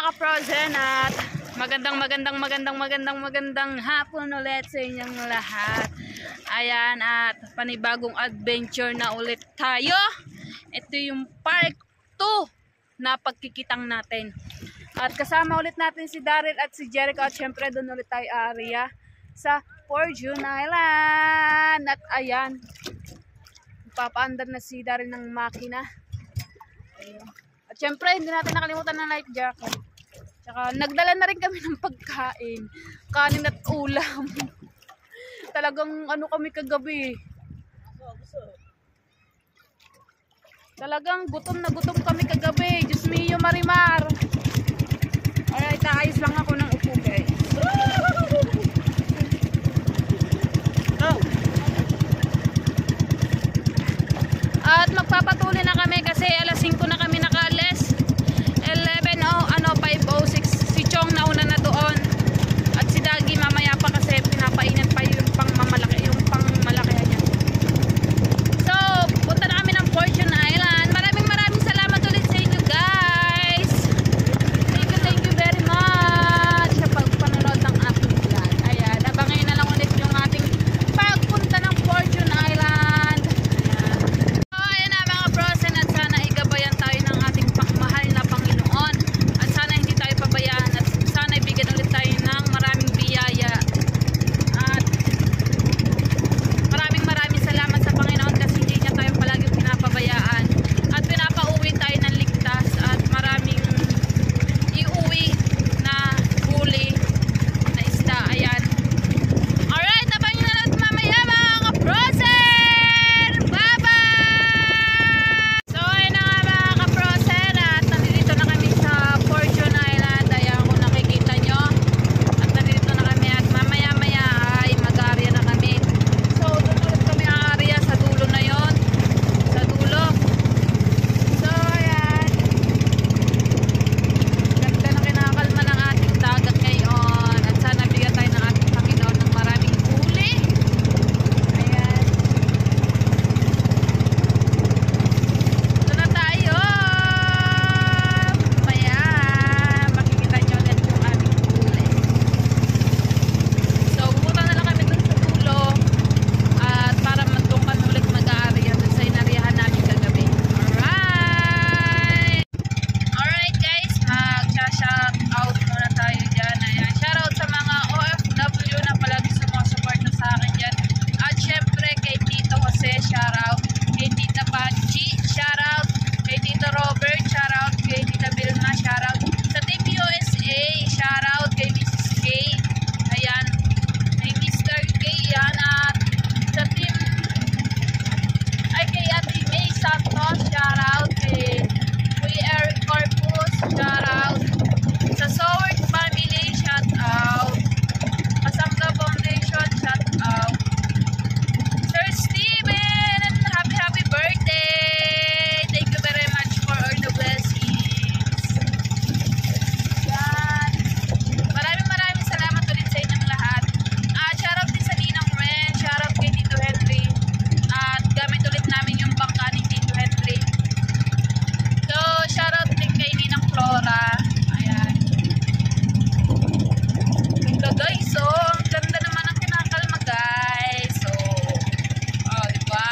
ka-frozen at magandang hapon ulit sa inyong lahat. Ayan, at panibagong adventure na ulit tayo. Ito yung part 2 na pagkikitang natin. At kasama ulit natin si Daryl at si Jericho. At syempre doon ulit tayo area sa Fortune Island. At ayan, papaandar na si Daryl ng makina. Ayan. At syempre hindi natin nakalimutan ng life jacket. Tsaka nagdala na rin kami ng pagkain, kanin at ulam. Talagang ano kami kagabi. Talagang gutom na gutom kami kagabi. Diyos mio Marimar. Alright, naayos lang ako ng upo guys. At magpapatuloy na kami kasi alas 5 na kami nakaalis. 5:06. Si Chong nauna na doon. At si Dagi mamaya pa kasi pinapainan pa yung pangmamalaki, yung pangmalakihan niya. So, punta na kami ng Fortune Island. Maraming salamat ulit sa inyo guys. Thank you very much sa pagpanonood ng ating vlog. Ayan, abangayin na lang ulit yung ating pagpunta ng Fortune Island. Ayan. So, ayan na mga frozen at sana igabayan tayo ng ating pangmahal na Panginoon. At sana hindi tayo pabayaan at sana ibigyan ulit tayo ng maraming biyaya. At maraming salamat sa Panginoon kasi hindi niya tayo palagi pinapabayaan. At pinapauwi tayo ng ligtas at maraming iuwi na huli na isda. Ayan. Alright, nabanyo na natin mamaya mga ka-frozen! Bye-bye! So ayun na nga mga ka-frozen at nandito na kami sa Fortune Island. Ayan kung nakikita nyo. At nandito na kami at mamaya-maya ay mag-area na kami. So doon ulit kami area sa dulo na yon. Sa dulo. So ayan. Ganda na kinakalma ng ating dagat ngayon. At sana bigyan tayo ng ating Panginoon ng maraming huli. Ayan. Ito na tayo. Mamaya makikita nyo ulit yung aming huli. So pupunta na lang kami dun sa dulo. At para doon kami ulit mag-area dun sa inariyahan namin kagabi. Alright! Alright guys, mag-shout out muna tayo dyan. Ayan, shout out sa mga OFW na palagi sumusuporta sa akin dyan. At syempre kay Tito Jose, shout out. Kay Tita Pachi, shout out. Kay Tito Robert, shout out. Kay Tita Vilma, shout out. Sa Team USA, shout out. Kay Mrs. K. Ayan. Kay Mr. K. Yan. At sa team ay kay Ate May Santos, shout out. Kay Kuya Eric Corpus, shout out. Sa Soward Family, shout out. Kasamga Foundation, shout out. Sir Steven, happy birthday! Thank you very much for all the blessings. Yan. Maraming salamat ulit sa inyong lahat. Shout out din sa Ninang Ren, shout out kay Tito Henry. At gamit ulit namin yung bangka ni Tito Henry. So, shout out din kay Ninang Flora. Ayan. Ganda guys, so ang ganda naman ang kinakalma guys. So, diba?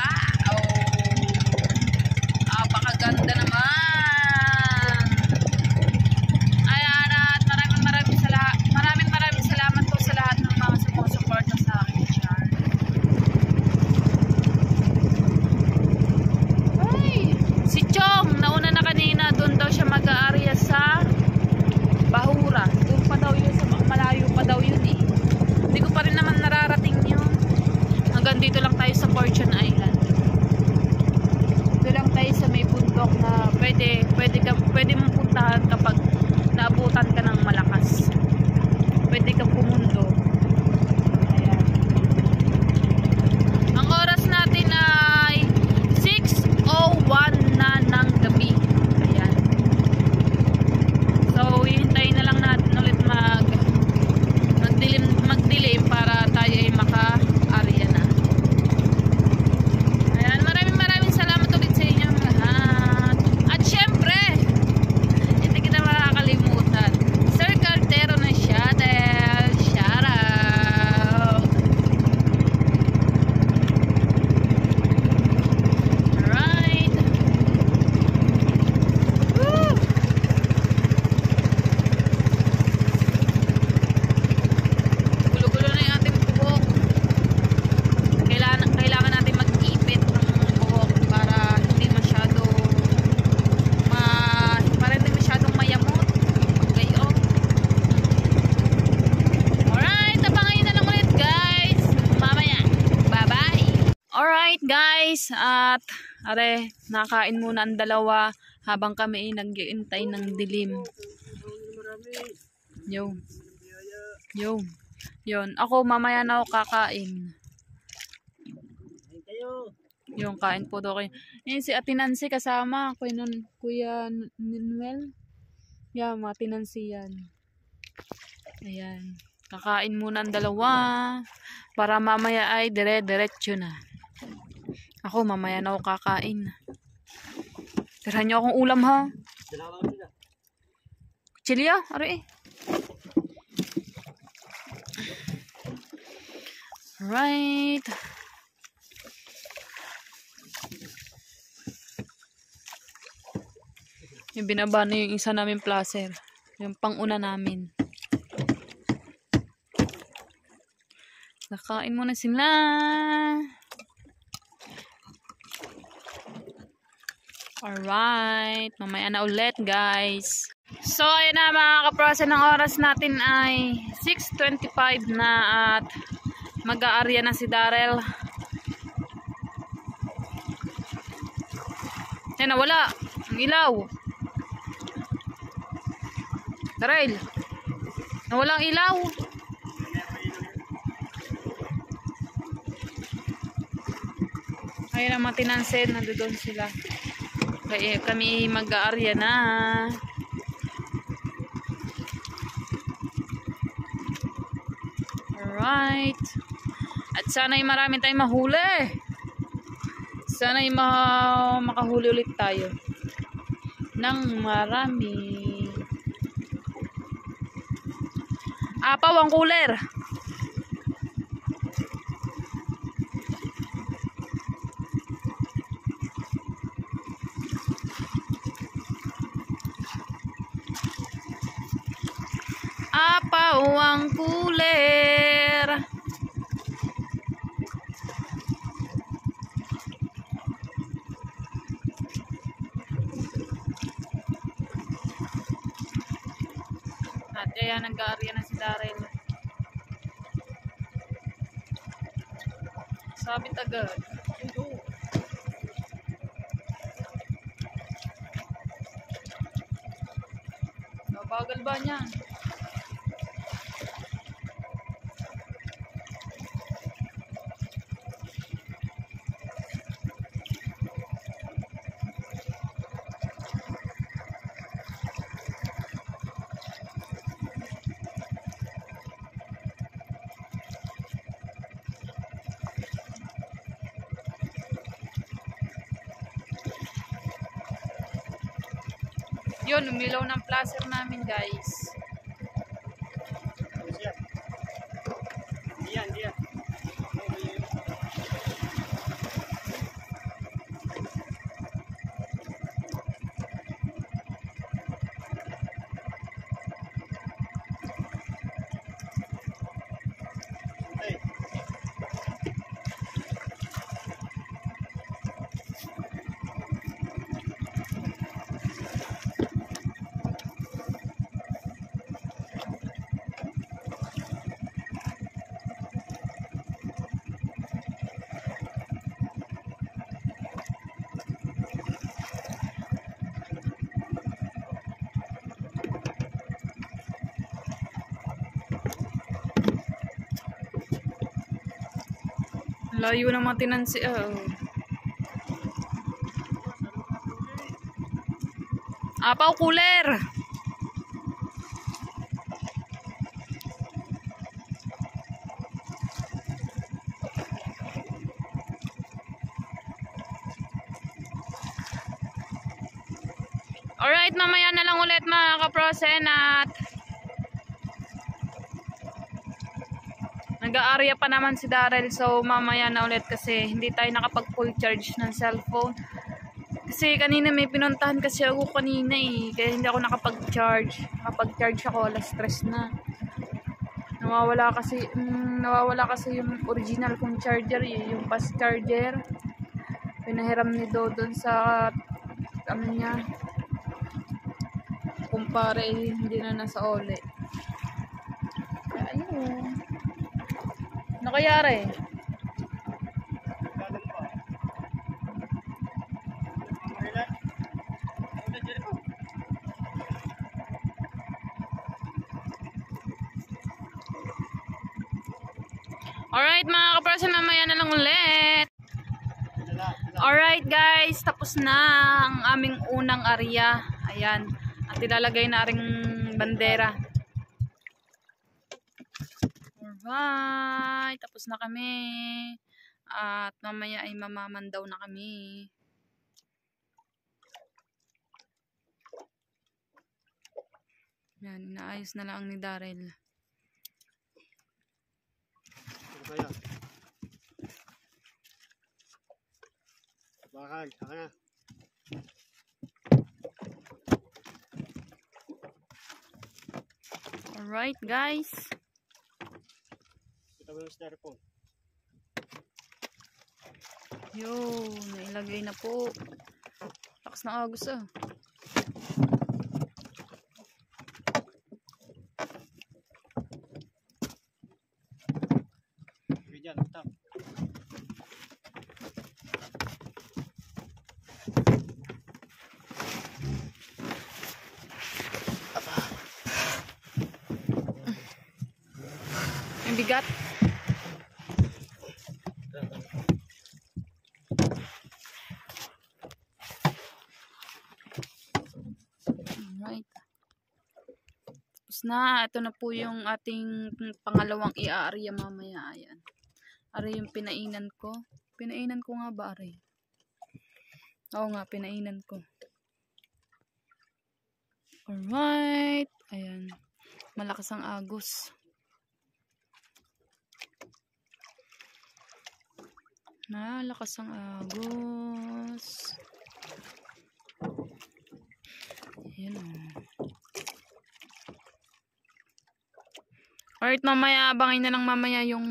Napakaganda naman. Ayan, at maraming salamat po sa lahat ng mga sumusuporta sa akin dyan. Ay, si Chong nauna na kanina, doon daw siya mag-area sa Bahura. Doon pa daw yun, sa malayo pa daw yun eh. Hindi ko pa rin naman nararating yun. Hanggang dito lang tayo sa Fortune Island. Dito lang tayo sa may bundok na pwede mong puntahan kapag naabutan ka ng malakas. Pwede kang pumundo. Ayan. Ang oras natin ay 6:01 na ng gabi. Ayan. So, hihintayin na lang natin ulit magdilim para tayo ay maka-area na. Ayan, maraming salamat ulit sa inyo lahat. At syempre, hindi kita guys, at are, nakain muna ang dalawa habang kami nag-iintay ng dilim. Yun. Ako mamaya na ako kakain. Yung kain po daw kayo. Si Ate Nancy kasama. Kuya Noel. Yan, mga Tinancy yan. Ayan. Kakain muna ang dalawa. Para mamaya ay dire-diretso na. Ako mamaya na ako kakain. Tirahan nyo akong ulam ha. Chilya? Ari eh. Right. Yung binaba na yung isa namin placer. Yung pang-una namin. Nakain muna sila. Alright. Mamaya na ulit guys. So ayun na mga kaprose, ng oras natin ay 6:25 na at mag-aarya na si Darrell. Yan na, wala. Ang ilaw. Darrell. Nawala ang ilaw. Ayun ang mga tinansin. Nandoon sila. Kaya kami mag-aarya na. Alright. At sana'y marami tayong mahuli. Sana'y makahuli ulit tayo. Nang marami. Apaw ang cooler. Apaw ang cooler. At kaya nag-aarya na si Darrell. Sabit agad. Bagal ba niya? Yun, umilaw ng placer namin guys. Diyan. Layo naman tinansi. Apaw cooler. Alright, mamaya na lang ulit mga kaprosen at nag-aarya pa naman si Darrell, so mamaya na ulit kasi hindi tayo nakapag full charge ng cellphone. Kasi kanina may pinuntahan kasi ako kanina eh, kaya hindi ako nakapag-charge. Nakapag-charge ako, alas 3 na. Nawawala kasi yung original kong charger eh, yung fast charger. Pinahiram ni Dodon sa niya. Kumpare eh, hindi na nasa ole. Kaya ayun. Ano kayari? Alright mga kaprasan, mamaya na lang ulit. Alright guys, tapos na ang aming unang area. Ayan. At ilalagay na ring bandera. Alright, tapos na kami. At mamaya ay mamamandaw na kami. Yan, inaayos na lang ni Darrell. Kaya. Bakal, saka na. Alright guys. Ito mo yung styrofoam. Yun, nailagay na po. Lakas ng agos ah. Diyan, tap. Ang bigat. Alright. Tapos na. Ito na po yung ating pangalawang i-aarya mamaya. Ayan. Aray yung pinainan ko. Pinainan ko nga ba, aray? Oo nga, pinainan ko. Alright. Ayan. Malakas ang agos. Malakas ang agos. Ayan o. Alright, mamaya, abangin na lang mamaya yung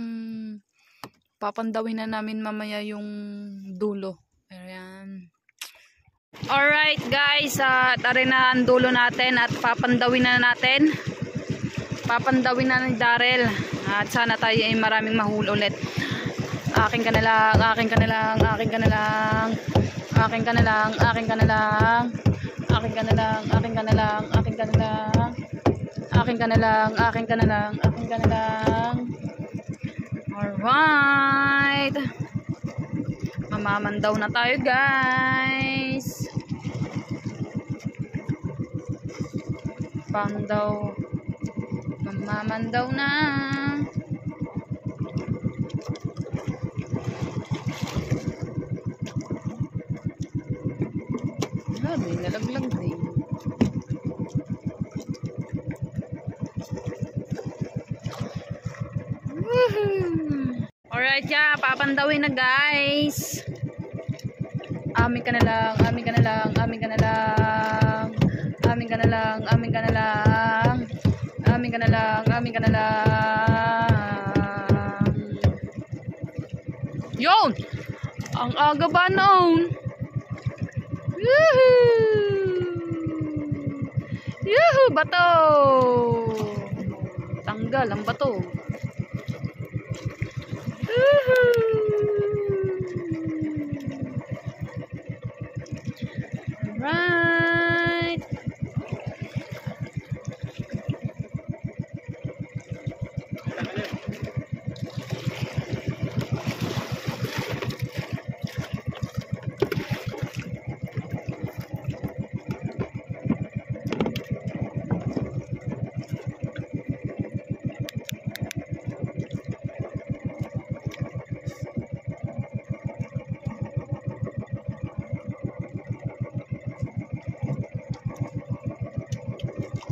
papandawin na namin mamaya yung dulo. Ayan. Alright guys, tari na ang dulo natin at papandawin na natin. Papandawin na ni Darrell. At sana tayo ay maraming mahul ulit. Akin ka na lang, akin ka na lang, akin ka na lang. Akin ka na lang, akin ka na lang. Akin ka na lang, akin ka na lang, akin ka na lang. Akin ka na lang, akin ka na lang, akin ka na lang. Alright. Mamamandaw na tayo guys. Pandaw. Mamamandaw na. Grabe, nalaglag din. Alright, yeah, papandawin na guys. Amin ka na lang, amin ka na lang, amin ka na lang. Amin ka na lang, amin ka na lang. Amin ka na lang, amin ka na lang. Yun! Ang aga ba noon? Yuhuu! Yuhuu! Bato! Tanggal ang bato. Right.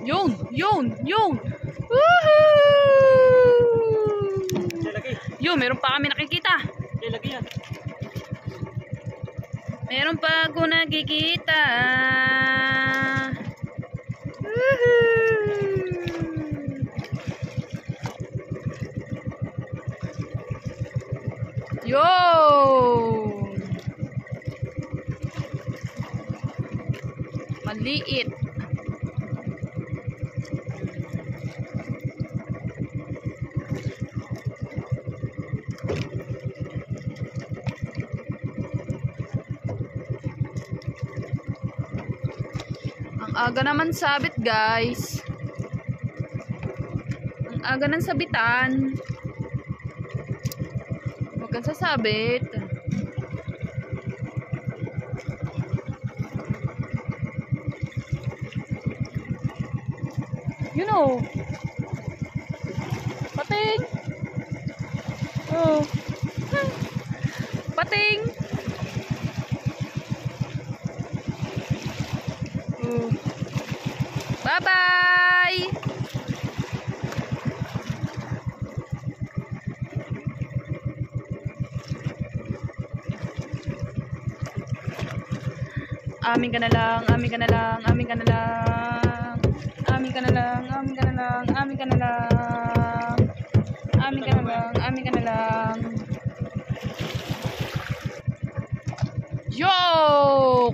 Yun! Yun! Yun! Woohoo! Yun, meron pa kami nakikita. Meron pa ako nakikita. Woohoo! Yun! Maliit. Aga naman sabit guys. Ang aga ng sabitan. Huwag kang sasabit. You know. Pating. Oh. Pating. Oh. Bye-bye. Amin ka na lang, amin ka na lang, amin ka na lang. Amin ka na lang, amin ka na lang, amin ka na lang. Amin ka na lang, amin ka na lang. Yo!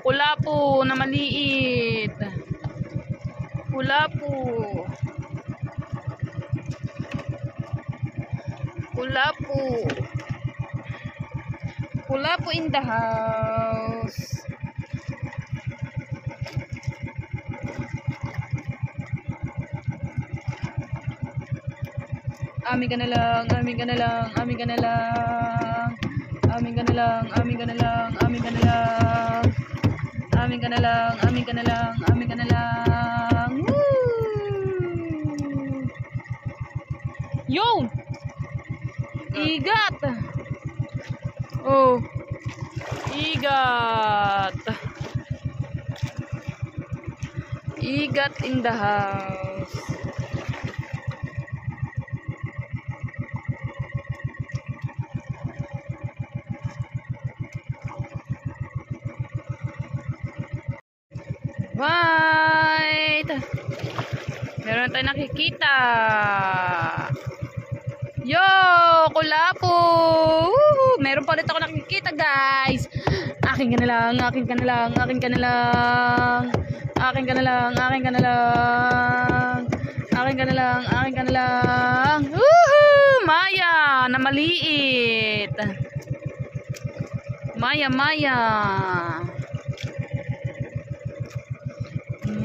Kulapo na maliit. Kulapo. Kulapo. Kulapo in the house. Amin ka na lang, amin ka na lang, amin ka na lang. Amin ka na lang, amin ka na lang, amin ka na lang. Amin ka na lang, amin ka na lang, amin ka na lang. Woo! Yun! Igat! Oh! Igat! Igat in the house. Right! Meron tayong nakikita. Yo! Kulapo! Woohoo! Meron pa ulit ako nakikita, guys. Akin ka na lang, akin ka na lang, akin ka na lang. Akin ka na lang, akin ka na lang. Akin ka na lang, akin ka na lang. Woohoo! Maya! Na maliit. Maya, Maya.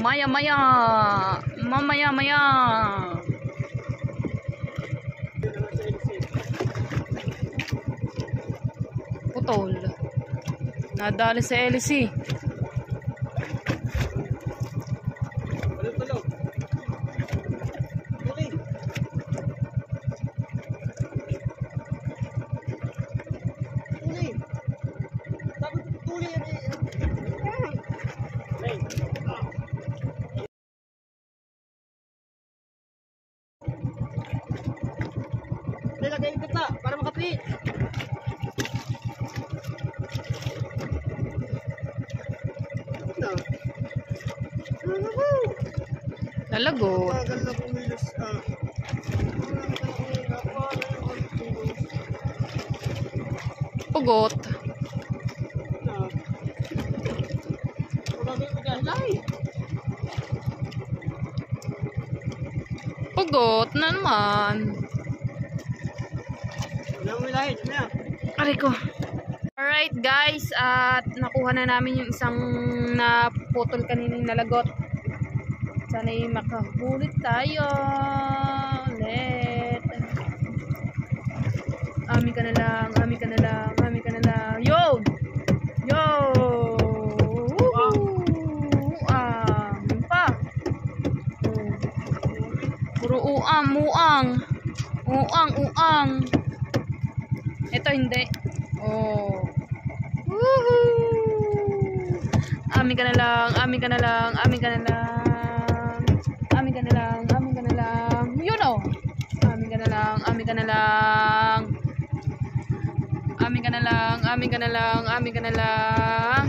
Maya, Maya. Mamaya, Maya. Putol. Nadali sa LC. Tulog. Okay. Tuloy. Dapat tuloy yan eh. Hey. Nilagay yung kita para makapit. Lalagot. Tagal na pumilos ka. Pugot. Pugot na naman. Aray ko. Alright guys, at nakuha na namin yung isang naputol kaninang nalagot. Sana'y makahulit tayo. Ulit. Amin ka na lang, amin ka na lang, amin ka na lang. Yo! Yo! Woohoo! Yun pa. Puro uang, muang. Uang, uang. Ito hindi. Oh. Woohoo! Amin ka na lang, amin ka na lang, amin ka na lang. Amin ka na lang, amin ka na lang. You know. Amin ka na lang, amin ka na lang. Amin ka na lang, amin ka na lang, amin ka na lang.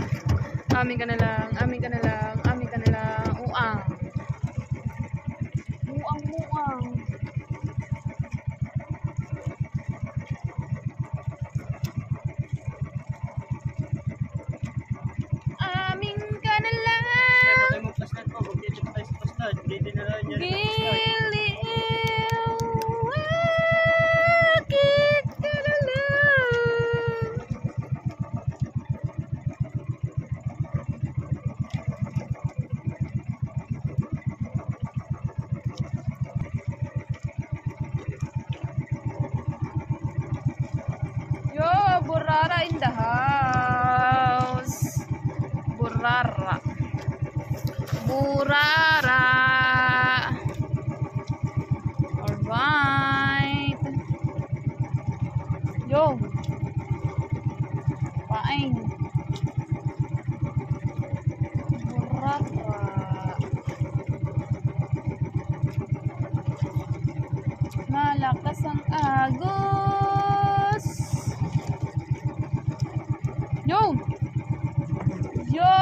Amin ka na lang, amin ka na lang, amin ka na lang. Uang. Muang, muang. Amin ka na lang. Giliw, akin ka na lang. Yo! in the house. Burara. Burara. Alright. Yo. Pain. Burara. Malakas ang agos. Yo! Yo!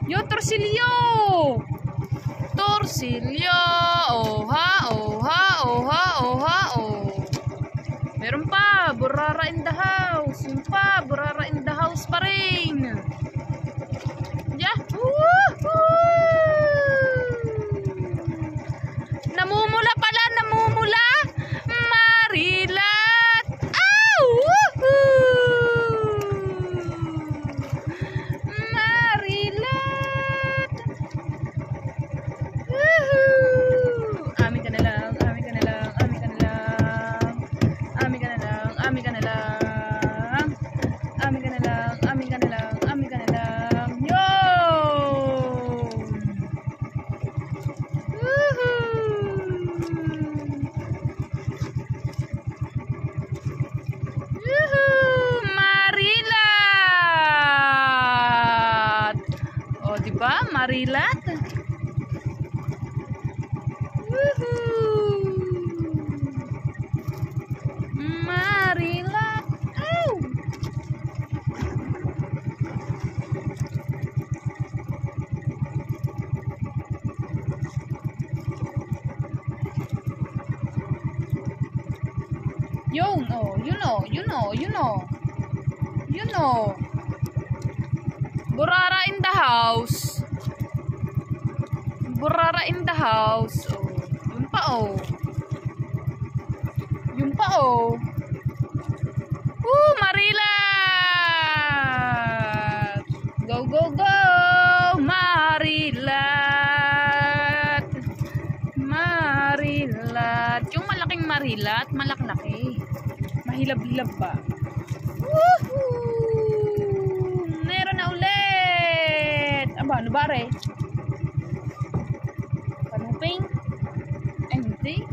Yo, Torsilyo! Torsilyo! Oha, oha, oha, oha, oh. Meron pa, Burara in the house. Yung pa, Burara in the house pa rin. Yahoo! Namumula pala, namumula. Marilat. Ow! Marilat. Amin ka na lang, amin ka na lang, amin ka na lang. Amin ka na lang, amin ka na lang. Amin ka na lang, amin ka na lang, amin ka na lang. Yo! Marilat! O, diba? Marilat? Marilat! Ow! Yun, oh, you know. Burara in the house. Burara in the house. Oh, yun pa, oh. Yun pa, oh. Marilat! Go, go, go! Marilat! Marilat! Yung malaking marilat, malaki-laki. Mahilab-hilab ba? Woohoo! Meron na ulit! Aba, ano ba re? Kanuping? Ay, hindi.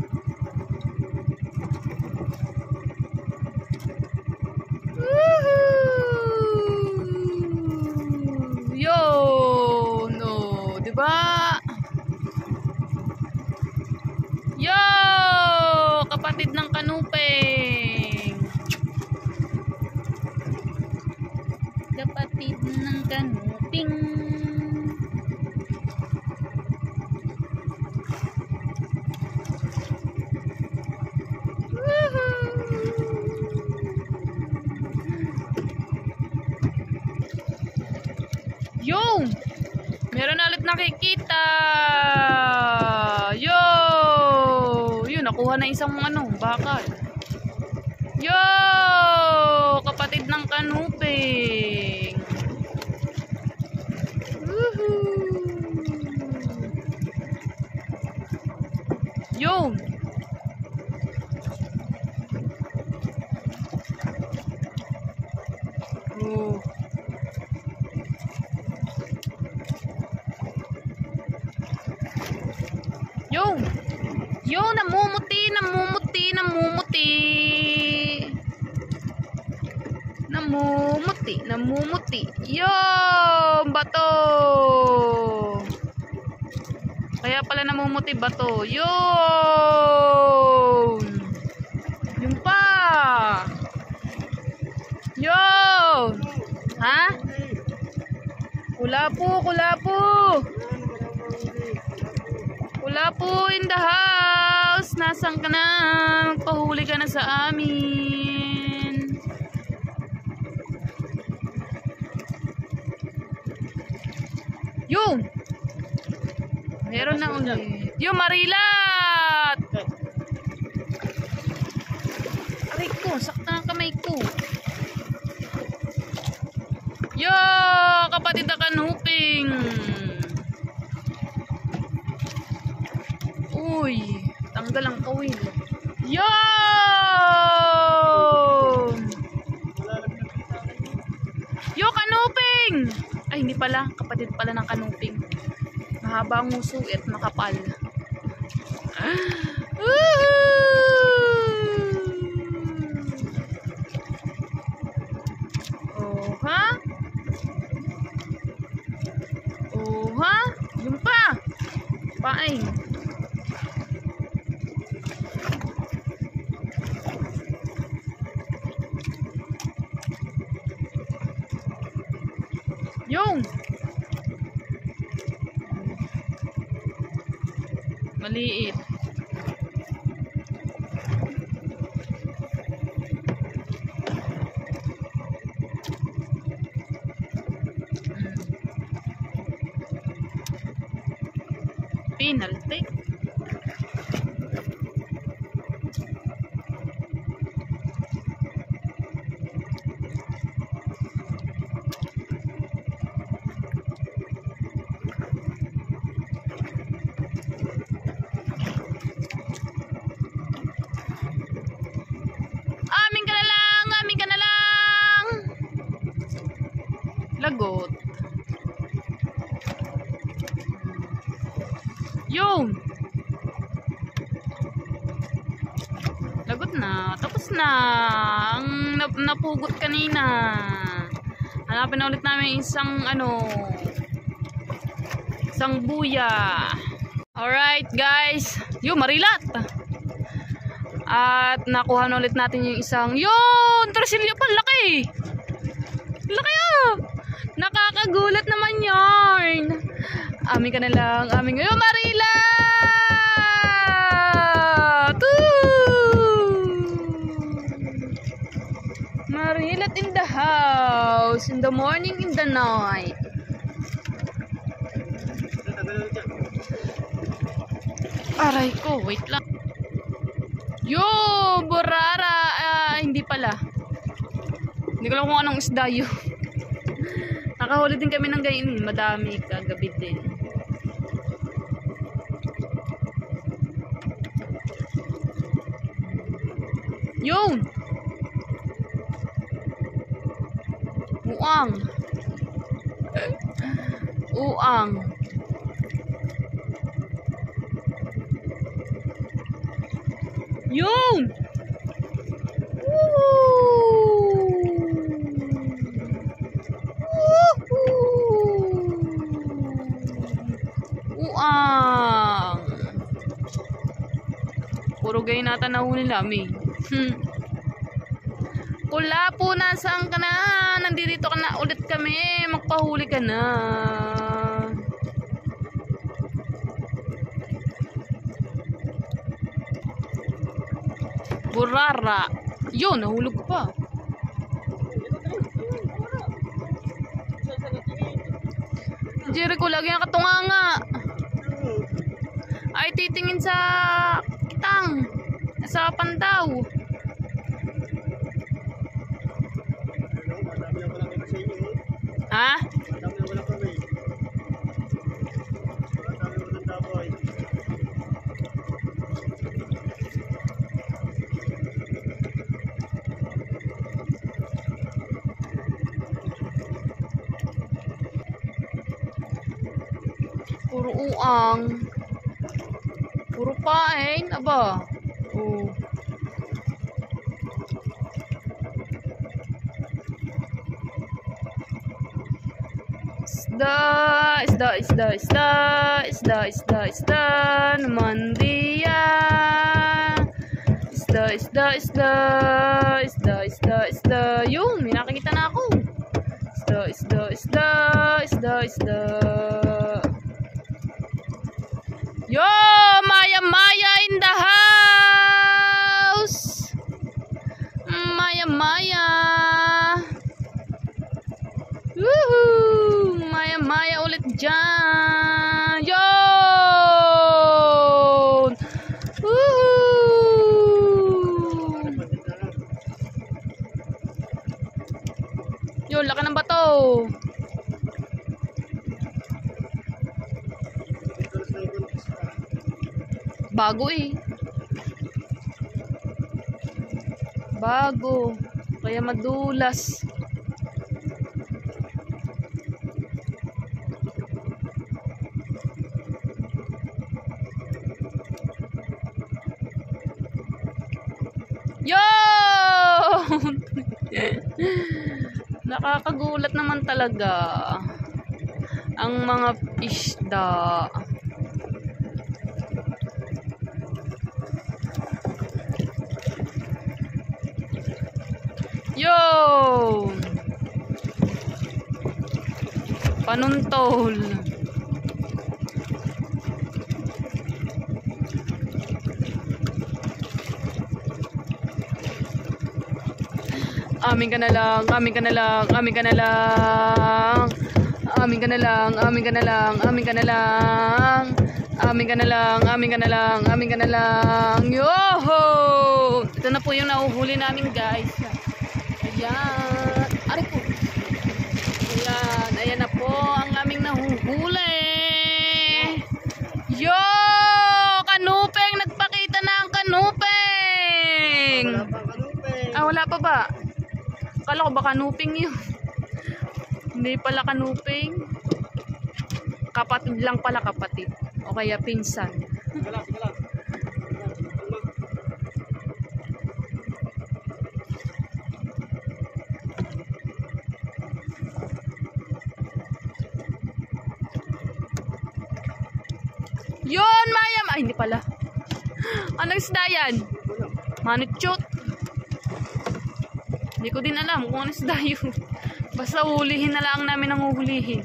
Woohoo! Yo! No! Diba? Yo! Kapatid ng kanuping! Kapatid ng kanuping! Yo! Meron na ulit nakikita! Yo! Yun, nakuha na isang bakal. Yo! Kapatid ng kanuping! Woohoo! Yo! Oh. Yo! Yo, namumuti, namumuti, namumuti. Namumuti, namumuti. Yo! Bato! Kaya pala namumuti bato. Yo! Yung pa! Yo! Ha? Kulapo, kulapo! Kulapo in the house! Nasaan ka na? Magpahuli ka na sa amin. Yo! Meron na ulit. Yo, Marilat! Aray ko, sakta ang kamay ko. Yo! Kapatid na kanuping! Uy! Tanggal ang kawil. Yo! hindi pala. Kapatid pala ng kanuping. Mahaba ang nguso at makapal. Oh, ha? Oh, ha? Yung pa. Paing. Yung. Maliit. Penalty. Amin ka na lang, amin ka na lang. Lagot. Yung. Lagot na. Tapos na. Ang napugot kanina. Hanapin na ulit namin isang isang buya. Alright guys. Yung marilat. At nakuha na ulit natin yung isang yun. Tresilyo pa. Laki. Laki oh. Nakakagulat naman yarn. Amin ka na lang. Amin ngayon, Marila! Marilat in the house. In the morning, in the night. Aray ko, wait lang. Yo, burara. Hindi pala. Hindi ko lang kung anong isda yun. Nakahuli din kami ng ganyan. Madami kagabi din. Yun! Uang! Uang! Yun! Uang! Puro ganyan nata nahuli namin. Pula po, nasaan ka na? Nandito ka na ulit kami. Magpahuli ka na. Burara. Yun, nahulog pa. Jericho, lagi ang katunganga. Ay, titingin sa kitang. Sa pandaw. Ha? Puro uang. Puro pain. Aba. Oh. Isda naman diya. Isda. Yun, may nakikita na ako. Isda. Yo, Maya in the house. Maya. Woohoo! Maya ulit dyan. Yun! Woohoo! Yun, laki ng bato. Bago eh. Bago. Kaya madulas. Nakakagulat naman talaga ang mga isda. Yo! Panuntol. Amin ka na lang, amin ka na lang, amin ka na lang. Amin ka na lang, amin ka na lang, amin ka na lang. Amin ka na lang, amin ka na lang, amin ka na lang. Yoho! Ito na po yung nahuhuli namin, guys. Ayan. Aray po. Ayan. Ayan na po ang aming nahuhuli. Yo! Kanupeng! Nagpakita na ang kanupeng! Wala pa kanupeng. Ah, wala pa ba? Akala ko ba kanupeng yun? Hindi pala kanupeng. Kapatid lang pala, kapatid. O kaya pinsan. Sige lang, sige lang. Yun, Mayam! Ay, hindi pala. Anong isda yan? Manutchot. Hindi ko din alam kung anong isda yun. Basta ulihin na lang namin ang uhulihin.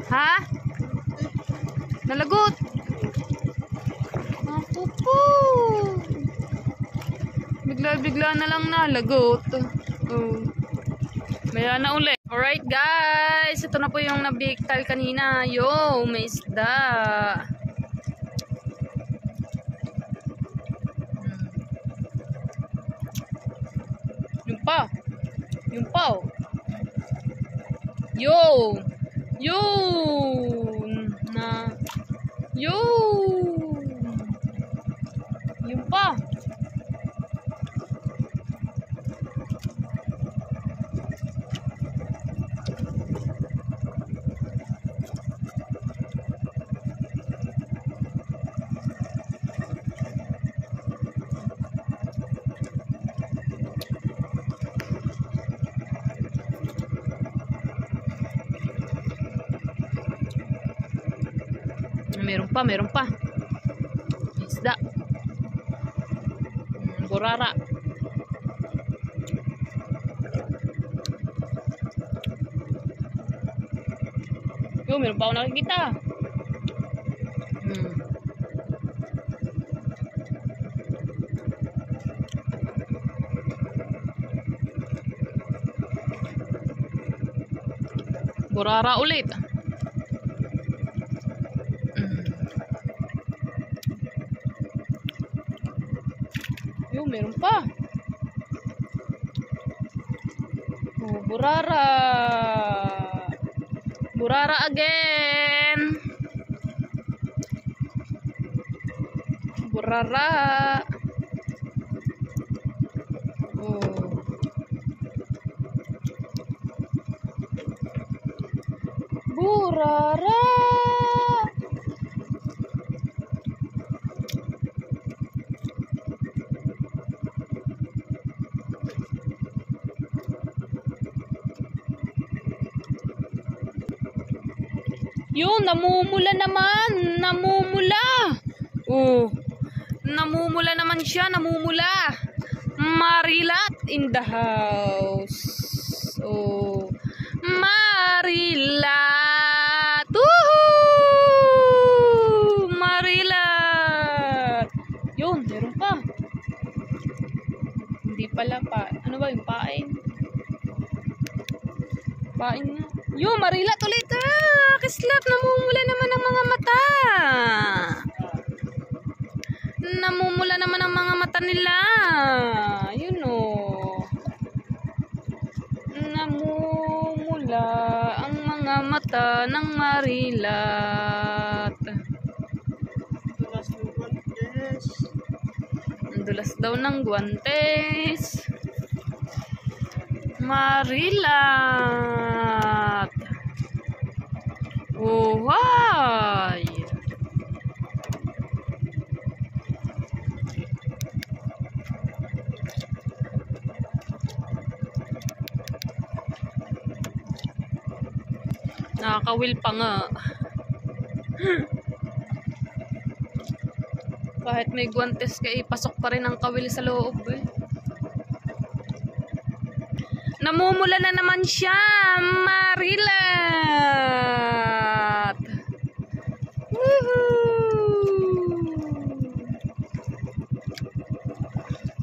Ha? Nalagot. Ako po. Bigla-bigla na lang nalagot. Oh. Maya na uli. Alright guys, ito na po yung nabiktal kanina. Yo, may isda. Yung pa. Yung pa. Oh. Yo. Yun. Na. Yun. Yung pa. Meron pa. Isda. Burara. Yo, meron pa ako nakikita. Burara ulit. Meron pa. Oh, burara. Burara again. Burara. Oh. Burara. Yun, namumula naman. Namumula. Oh. Namumula naman siya. Namumula. Marilat in the house. Oh. Marilat. Woohoo! Marilat. Yun, meron pa. Hindi pala pa. Ano ba yung pain? Pain na. Yun, marilat ulit. Ah, kislap. Namumula naman ang mga mata. Namumula naman ang mga mata nila. Yun o. Namumula ang mga mata ng marilat. Ang dulas daw ng guwantes. Marilat. Oh, why? Nakakawil pa nga. Kahit may guwantes ka, pasok pa rin ang kawil sa loob eh. Namumula na naman siya, Marilat! Woohoo!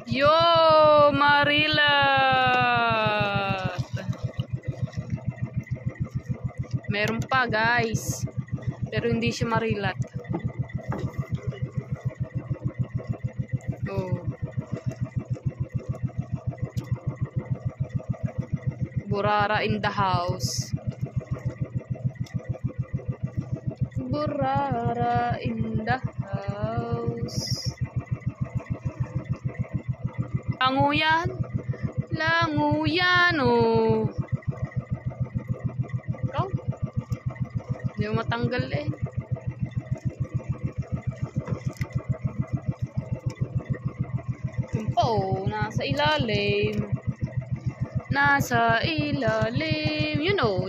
Yo, Marilat! Meron pa, guys. Pero hindi siya Marilat. Oh. Burara in the house. Burara in the house. Languyan. Languyan, oh. Ikaw? Hindi mo matanggal eh. Yun pa, oh. Nasa ilalim. Nasa ilalim. You know.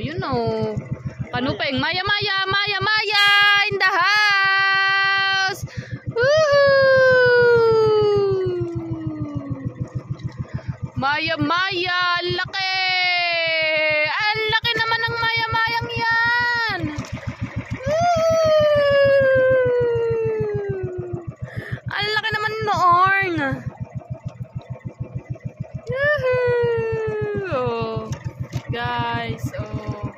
Kanupeng. Maya in the house. Woohoo! Maya, ang laki. Ang laki naman ng Maya-Mayang yan. Woohoo! Ang laki naman noon. Oh, guys, oh.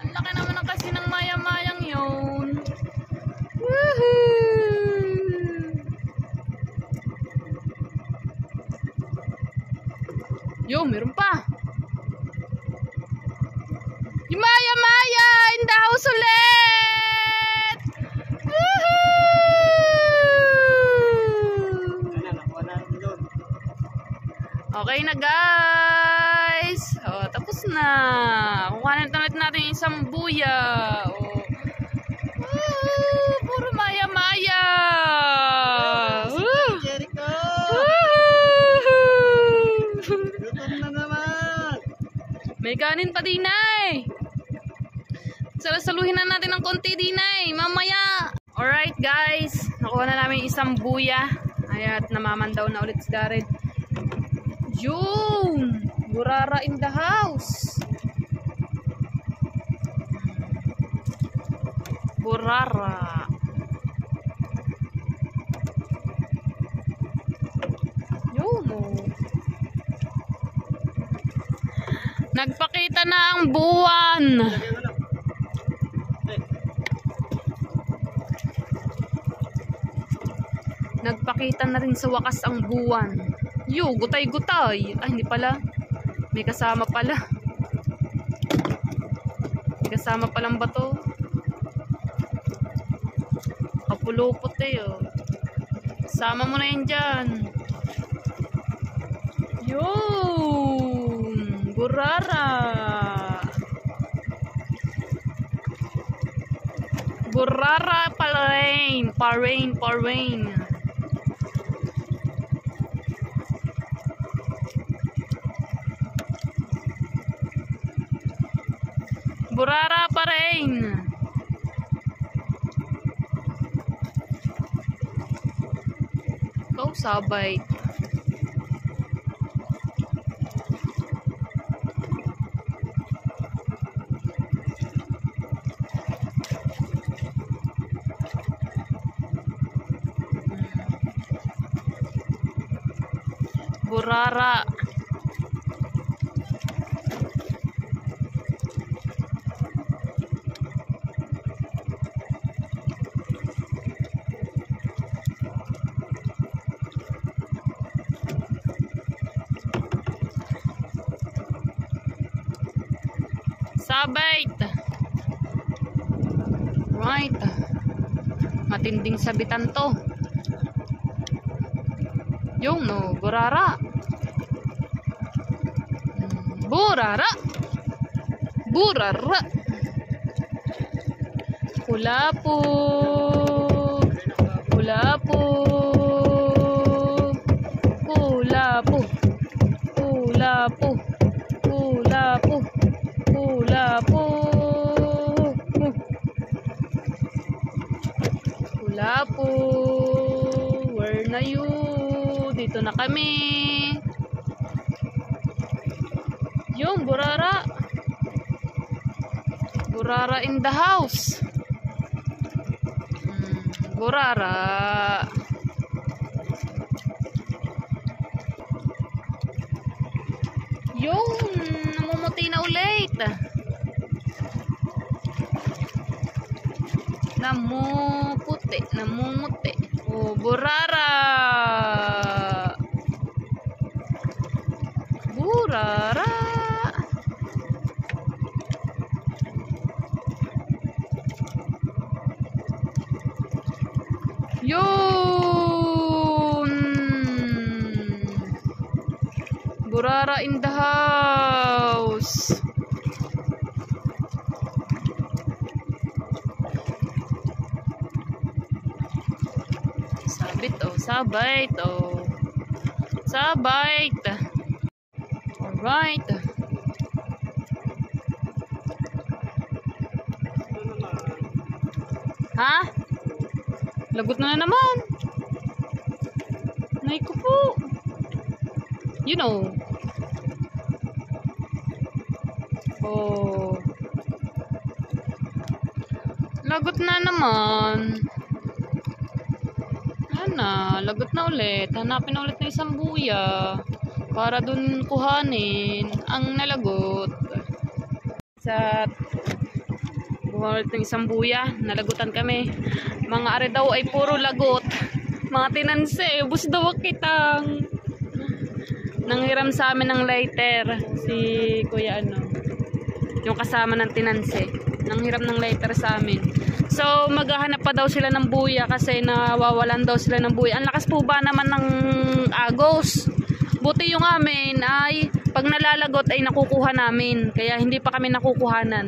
Ang laki naman ng kasi ng Maya-Mayang yun. Woohoo! Yo, meron pa. Yung Maya-Maya in the house ulit! Woohoo! Nakuha na doon. Okay na, guys. Oh, tapos na. Kukuhanin natin yung isang buya. Oh. Puro Maya-Maya. Jericho! Gutom na naman! May kanin pa, Dinay. Saluhin na natin ng konti, Dinay. Mamaya. Alright, guys. Nakuha na namin isang buya. At namamandaw na ulit si Gareth. Yun! Burara in the house. Burara. Yun, oh. Nagpakita na ang buwan. Lagyan mo lang. Nagpakita na rin sa wakas ang buwan. Yo, gutay-gutay. Ay, hindi pala. May kasama pala. May kasama palang bato. Kapulupot eh, oh. Sama mo na yan dyan. Yun! Burara! Burara Parain! Parain! Burara pa rin. Ikaw sabay. Burara. Sabay. Right. Matinding sabitan to. Yung no, burara. Burara. Burara. Kulapo. Kulapo. Kulapo. Kulapo. Kulapo. Kulapo. ko. Where na you? Dito na kami. Yung burara. Burara in the house. Burara. Yung namumuti na ulit. Namumuti. Oh, burara. Burara. Yun. Burara in the house. Sabit. Alright. Ha? Lagot na naman. Nay ko po. You know. Oh. Lagot na naman. Lagot na ulit. Hanapin na ulit ng isang buya para dun kuhanin ang nalagot. Sa buha ulit ng isang buya, nalagutan kami. Mga are daw ay puro lagot. Mga tinanse, ubos daw kitang. Nanghiram sa amin ng lighter si kuya yung kasama ng tinanse. Nanghiram ng lighter sa amin. So, maghahanap pa daw sila ng buya kasi nawawalan daw sila ng buya. Ang lakas po ba naman ng agos? Buti yung amin ay pag nalalagot ay nakukuha namin. Kaya hindi pa kami nakukuhanan.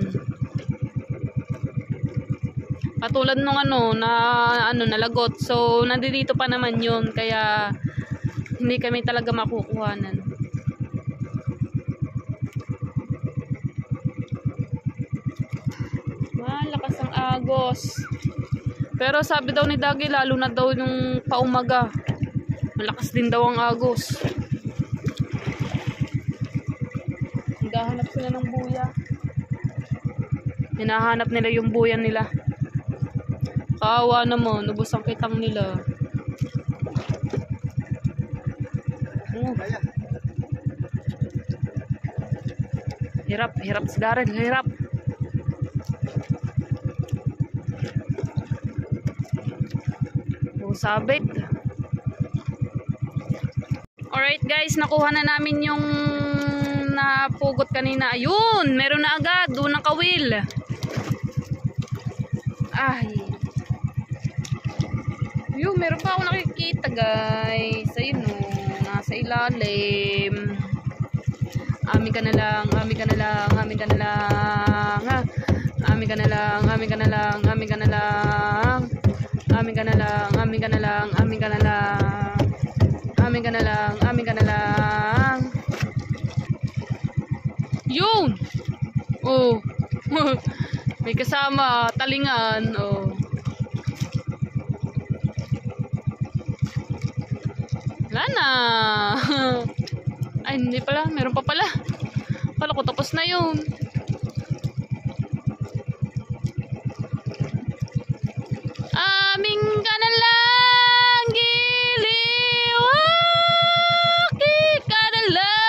Katulad nung nalagot. So, nandito pa naman yun. Kaya hindi kami talaga makukuhanan. Lakas ang agos. Pero sabi daw ni Dagi, lalo na daw yung paumaga. Malakas din daw ang agos. Hinahanap sila ng buya. Hinahanap nila yung buya nila. Kawawa naman, ubos ang kitang nila. Hirap si Darren, hirap. Sabit. Alright guys, nakuha na namin yung napugot kanina. Ayun, meron na agad. Doon ang kawil. Ay. Yun, meron pa ako nakikita guys. Ayun o, nasa ilalim. Amin ka na lang. Yun. Oh. May kasama, talingan. Oh. Wala na. Ay, hindi pala. Meron pa pala. Kala ko tapos na yun. Aming ka na lang, giliwaki ka na lang.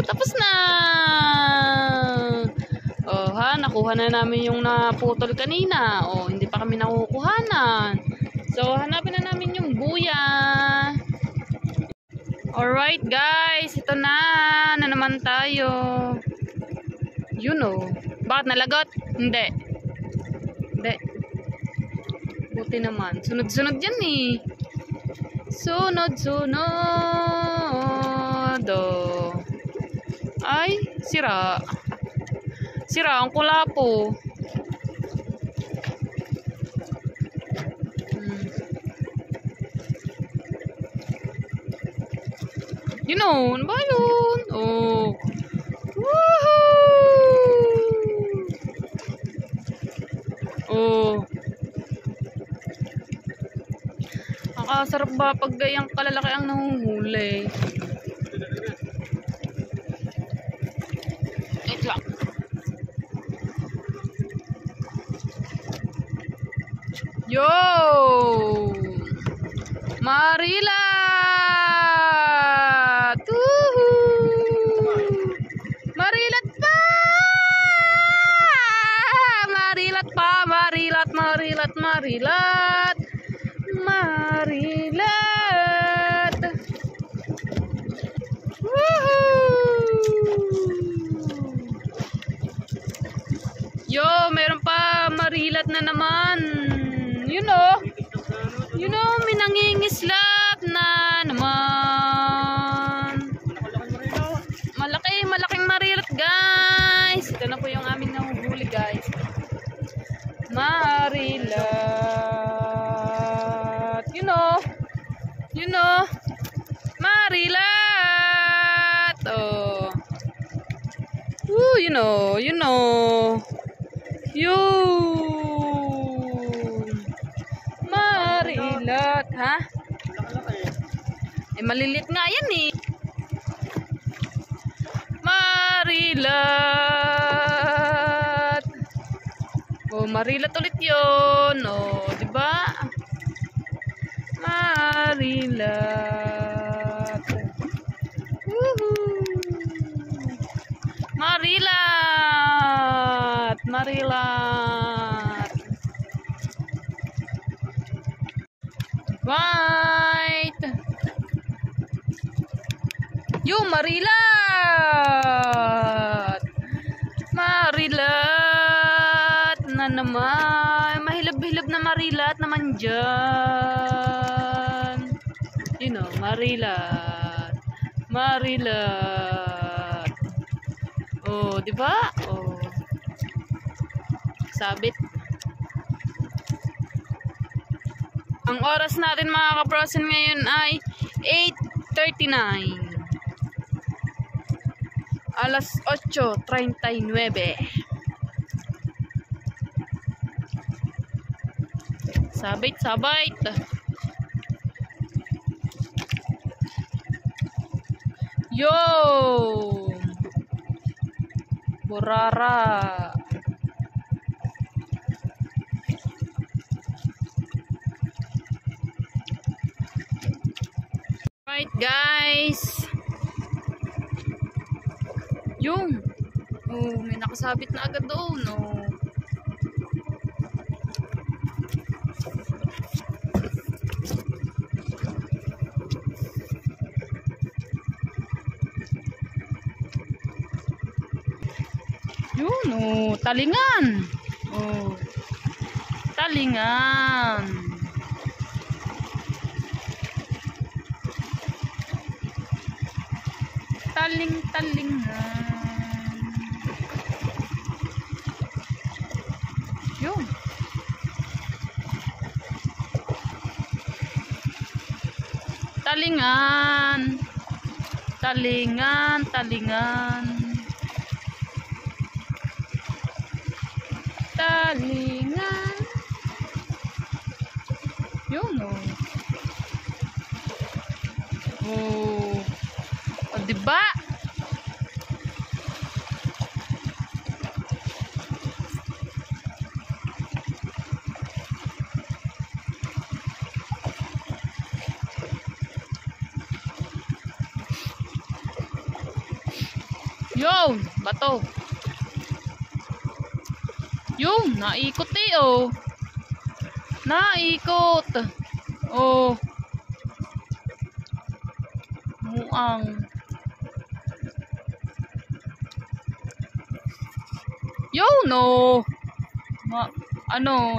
Tapos na. Oh, nakuha na namin yung naputol kanina. Oh, hindi pa kami nakukuhanan. So, hanapin na namin yung buya. Alright guys, ito na naman tayo. You know. Bakit nalagot? Hindi. Buti naman. Sunod-sunod yan eh. Sunod-sunod. Oh. Ay, sira. Sira ang kulapo. You know, ano ba yun? Oh. Woohoo! Napakasarap ba pag gayang kalalaki ang nahuhuli? Wait lang. Yo! Marilat! Marilat pa! Marilat pa! Marilat, marilat, marilat! Marilat! Yo, meron pa marilat na naman. You know, may nangingislap na naman. Malaking marilat, guys. Ito na po yung aming nahuhuli, guys. Marilat. You know, marilat. Oh. You know. Marilat, ha? Eh, malilit nga yan eh. Marilat. Oh, marilat ulit yun. Oh, diba? Marilat. Woohoo! Marilat. Marilat. Right. Yung marilat. Marilat na naman. Mahilab-hilab na marilat naman dyan. You know, marilat. Marilat. Oh, di ba? Oh. Sabit. Ang oras natin mga kaprosin ngayon ay 8:39. Alas 8:39. Sabit. Yo! Burara. Right, guys. Yung. Oh, may nakasabit na agad doon. Oh. Yun, oh, talingan. Oh. Talingan. Talingan. Yun. Talingan. Talingan. Yun, oh. Oh. O, diba? Yun, bato. Yun, naikot eh, oh. Naikot. Oh. Muang. Yun, no.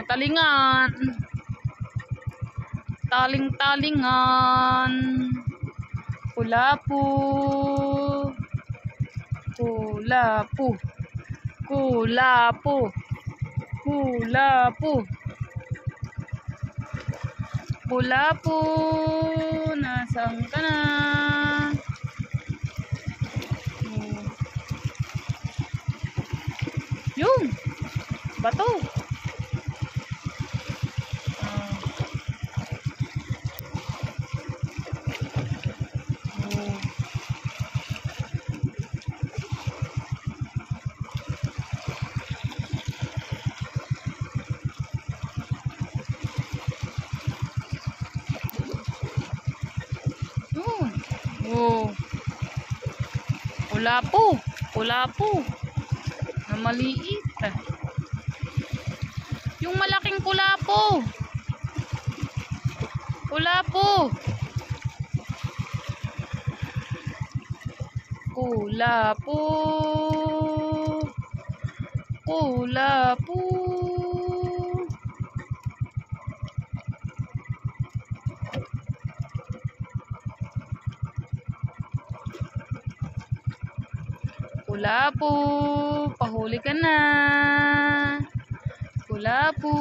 Talingan. Talingan. Kulapu. Nasaan ka na? Yun. Bato. Oh. Kulapo. Kulapo. Na maliit. Yung malaking kulapo. Kulapo. Kulapo. Kulapo. Kulapo, pahuli ka na. Kulapo.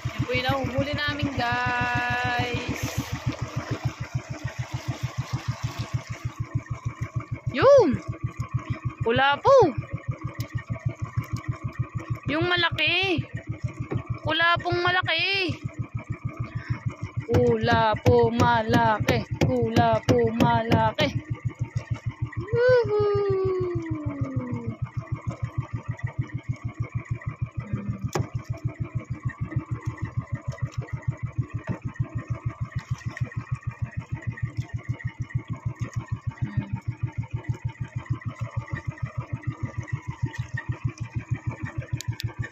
Yan po yung nahuhuli namin, guys. Yun. Kulapo. Yung malaki. Kulapong malaki. Kulapo malaki. Kulapo malaki. Woohoo!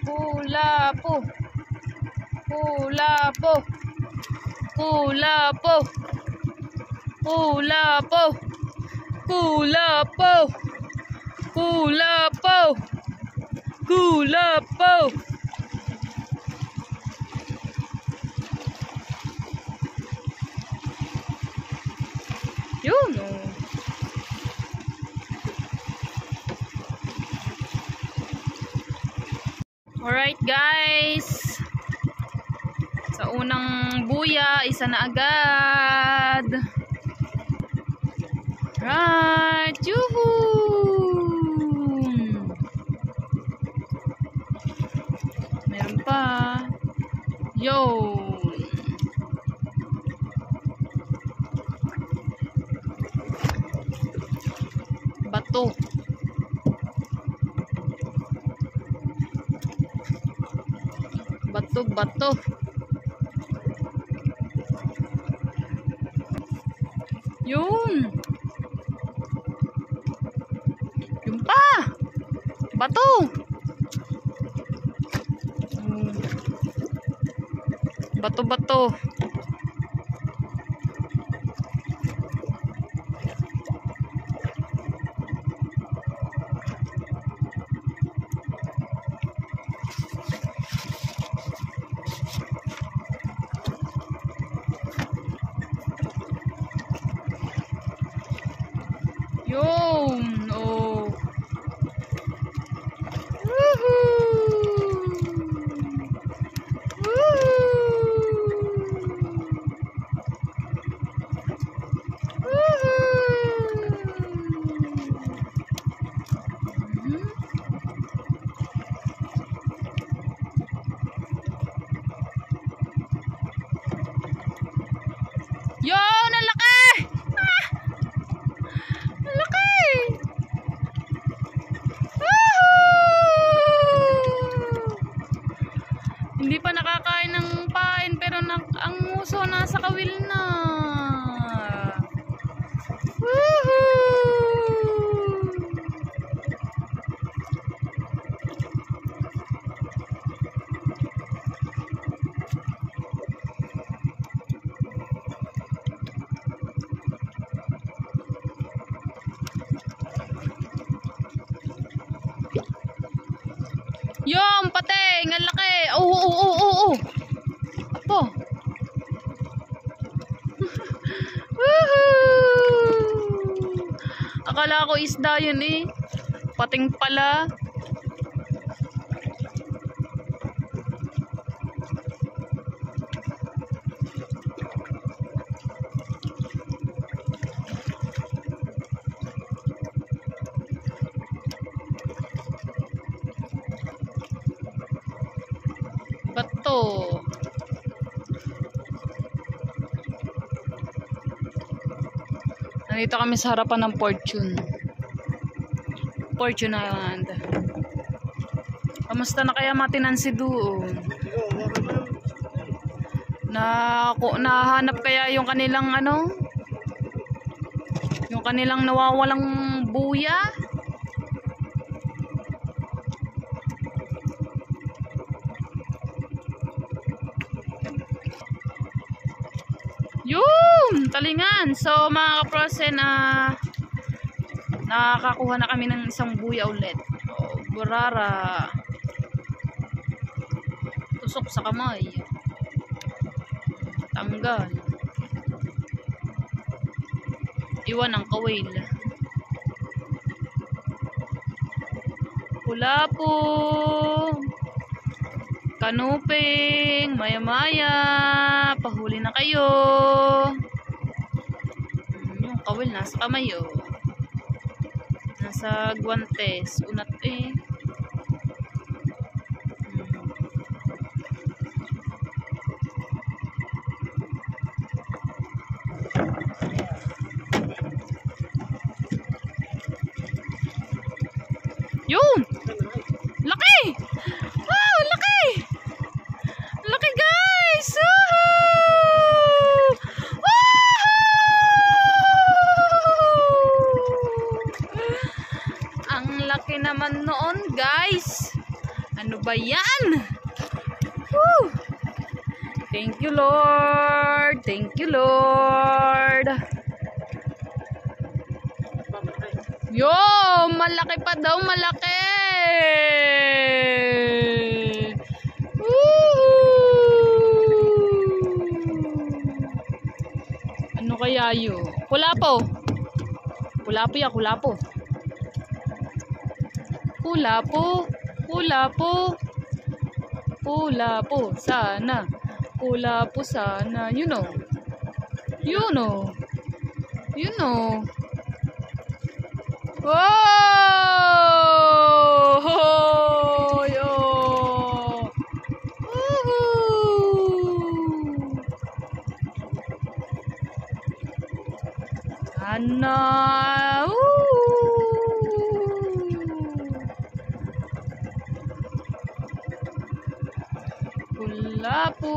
Kulapo. Kulapo. Kulapo. Kulapo. Kulapo. Kulapo. Kulapo. Yun oh. Alright guys. Sa unang buya, isa na agad. Right, yuhuu! Meron pa. Yo! Bato. Bato, bato. Yun. Yun pa. Bato. Bato, bato. Yun. Oh. Yun, ang laki! Ah! Ang laki! Hindi pa nakakain ng pain pero ang muso nasa kawil na. Woohoo! Yung pating, ang laki. Oo. Apo. Woohoo! Akala ko isda yun eh. Pating pala. Bato. Nandito kami sa harapan ng Fortune Island. Kamusta na kaya matinansi doon? Nahanap kaya yung kanilang ano? Yung kanilang nawawalang buya? Yun! Talingan! So mga kaprose nakakakuha na kami ng isang buya ulit. So, burara. Tusok sa kamay. Tanggal. Iwan ang kawil. Pula po. Kanuping. Maya-maya. Pahuli na kayo. Yung kawil nasa kamay oh. Nasa guwantes. Unat eh. Yun! Laki! Wow! Laki! Laki guys! Woohoo! Woohoo! Ang laki naman noon guys! Ano ba yan? Woo! Thank you Lord! Thank you Lord! Yo, malaki pa daw, malaki. Woohoo! Ano kaya yun? Kulapo. Kulapo ya, kulapo. Kulapo, kulapo. Kulapo sana. Kulapo sana. You know. You know. You know. Wow! Oh, yo! Woohoo! Ana! Kulapo!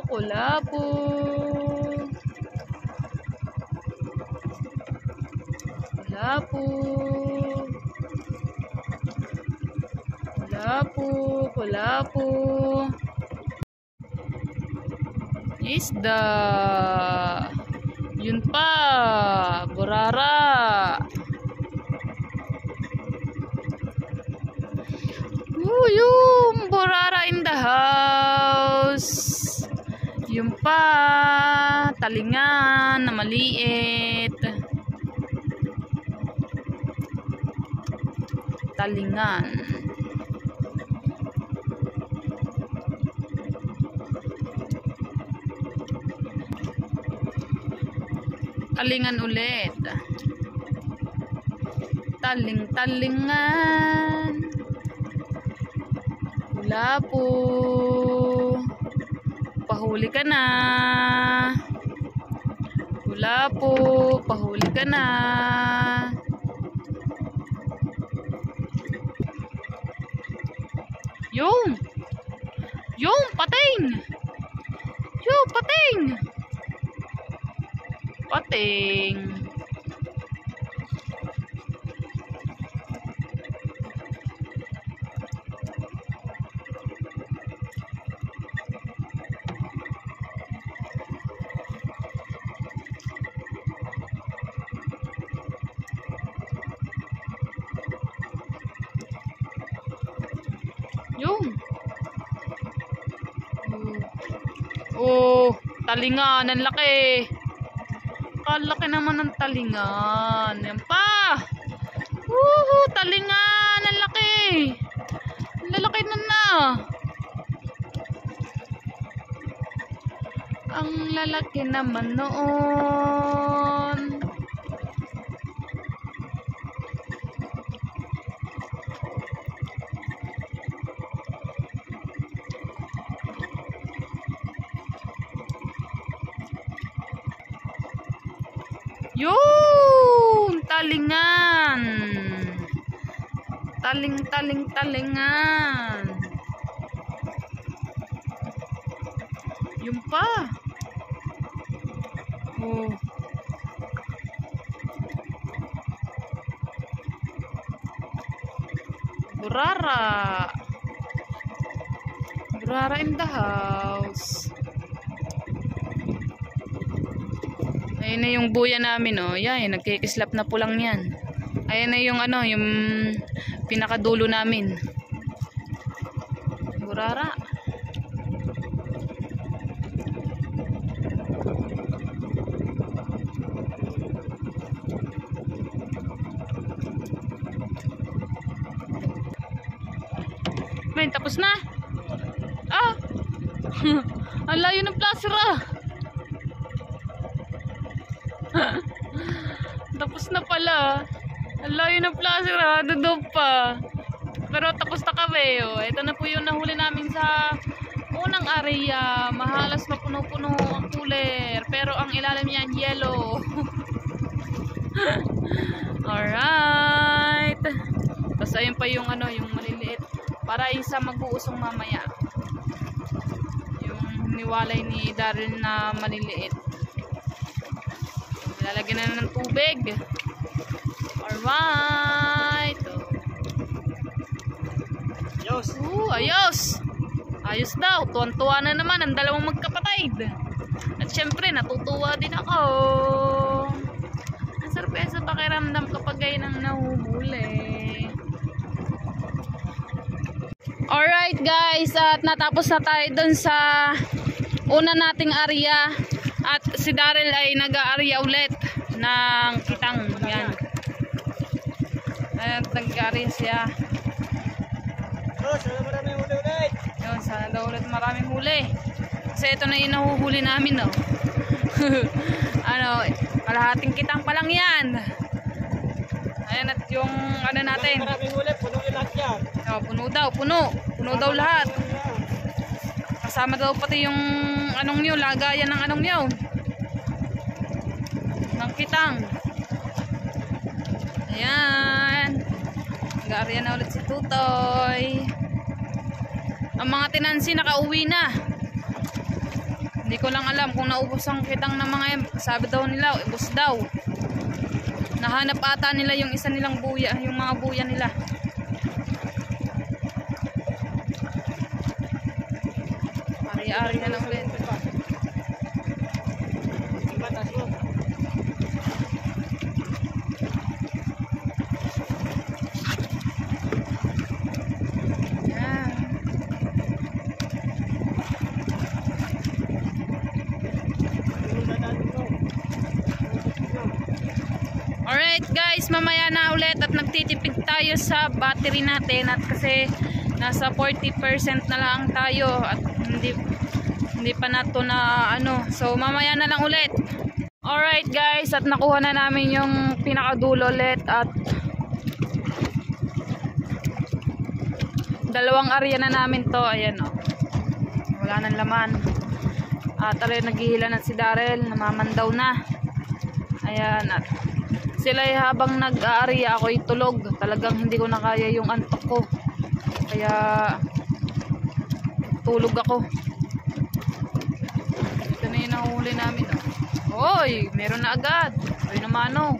Kulapo! Kulapo! Kulapo, kulapo. Isda. Yun pa. Burara. Yung burara in the house. Yung pa. Talingan na maliit. Talingan. Talingan ulit. Talingan. Kulapo. Pahuli ka na. Kulapo. Pahuli ka na. Yung pating. Yung pating. Pating. Yung. Oh, talingan, ang laki. Kalaki naman ng talingan. Yan pa. Woohoo, talingan, ang laki. Lalaki na. Ang lalaki naman noon. Yun! Talingan! Talingan! Yung pa. Oh. Burara. Burara in the house. Ayun na yung buya namin, oh. Yan, nagkikislap na pulang yan. Ayun na yung ano, yung pinakadulo namin. Burara. May tapos na. Ah. Ang layo ng placer ah. Tapos na pala. Ang layo ng placer ah. Dudog pa. Pero tapos na kami. Oh. Ito na po yung nahuli namin sa unang area. Mahalas na puno-puno ang cooler. Pero ang ilalim niyan yellow. Alright. Tapos ayun pa yung ano, yung maliliit. Para isa mag-uusong mamaya. Yung niwalay ni Daryl na maliliit. Lalagyan na ng tubig. Alright. Ayos. Ayos. Ayos daw. Tuwan-tuwa na naman ang dalawang magkapatid. At syempre, natutuwa din ako. Ang sarpesa pakiramdam kapag kayo nang nahuhuli. Alright guys, at natapos na tayo dun sa una nating area. At si Daryl ay nag-area ulit ng kitang. Yan. At nag-area siya. Oh, sana maraming huli ulit. Yun, sana daw ulit maraming huli. Kasi ito na yung nahuhuli namin, no. Ano, kalahating kitang pa lang yan. Ayan, at yung ano natin. Maraming huli, puno yung lahat yan. Oh, puno daw, puno. Puno daw lahat. Kasama daw pati yung anong nyo, lagayan ng anong nyo. Ng kitang. Ayan. Nag-aarya na ulit si Tutoy. Ang mga tinansi nakauwi na. Hindi ko lang alam kung naubos ang kitang ng mga sabi daw nila, ubos daw. Nahanap ata nila yung isa nilang buya, yung mga buya nila. Ari-ari na lang ulit. Alright guys, mamaya na ulit at nagtitipid tayo sa battery natin at kasi nasa 40% na lang tayo at hindi pa nato na ano, so mamaya na lang ulit. Alright guys, at nakuha na namin yung pinakadulo ulit at dalawang area na namin to. Ayan o, wala nang laman at naghihila na si Daryl, namamandaw na. Ayan, at sila habang nag-aarya ako itulog. Talagang hindi ko na kaya yung antok ko. Kaya tulog ako. Ito na yung nahuli namin. Hoy, meron na agad. Ay naman o.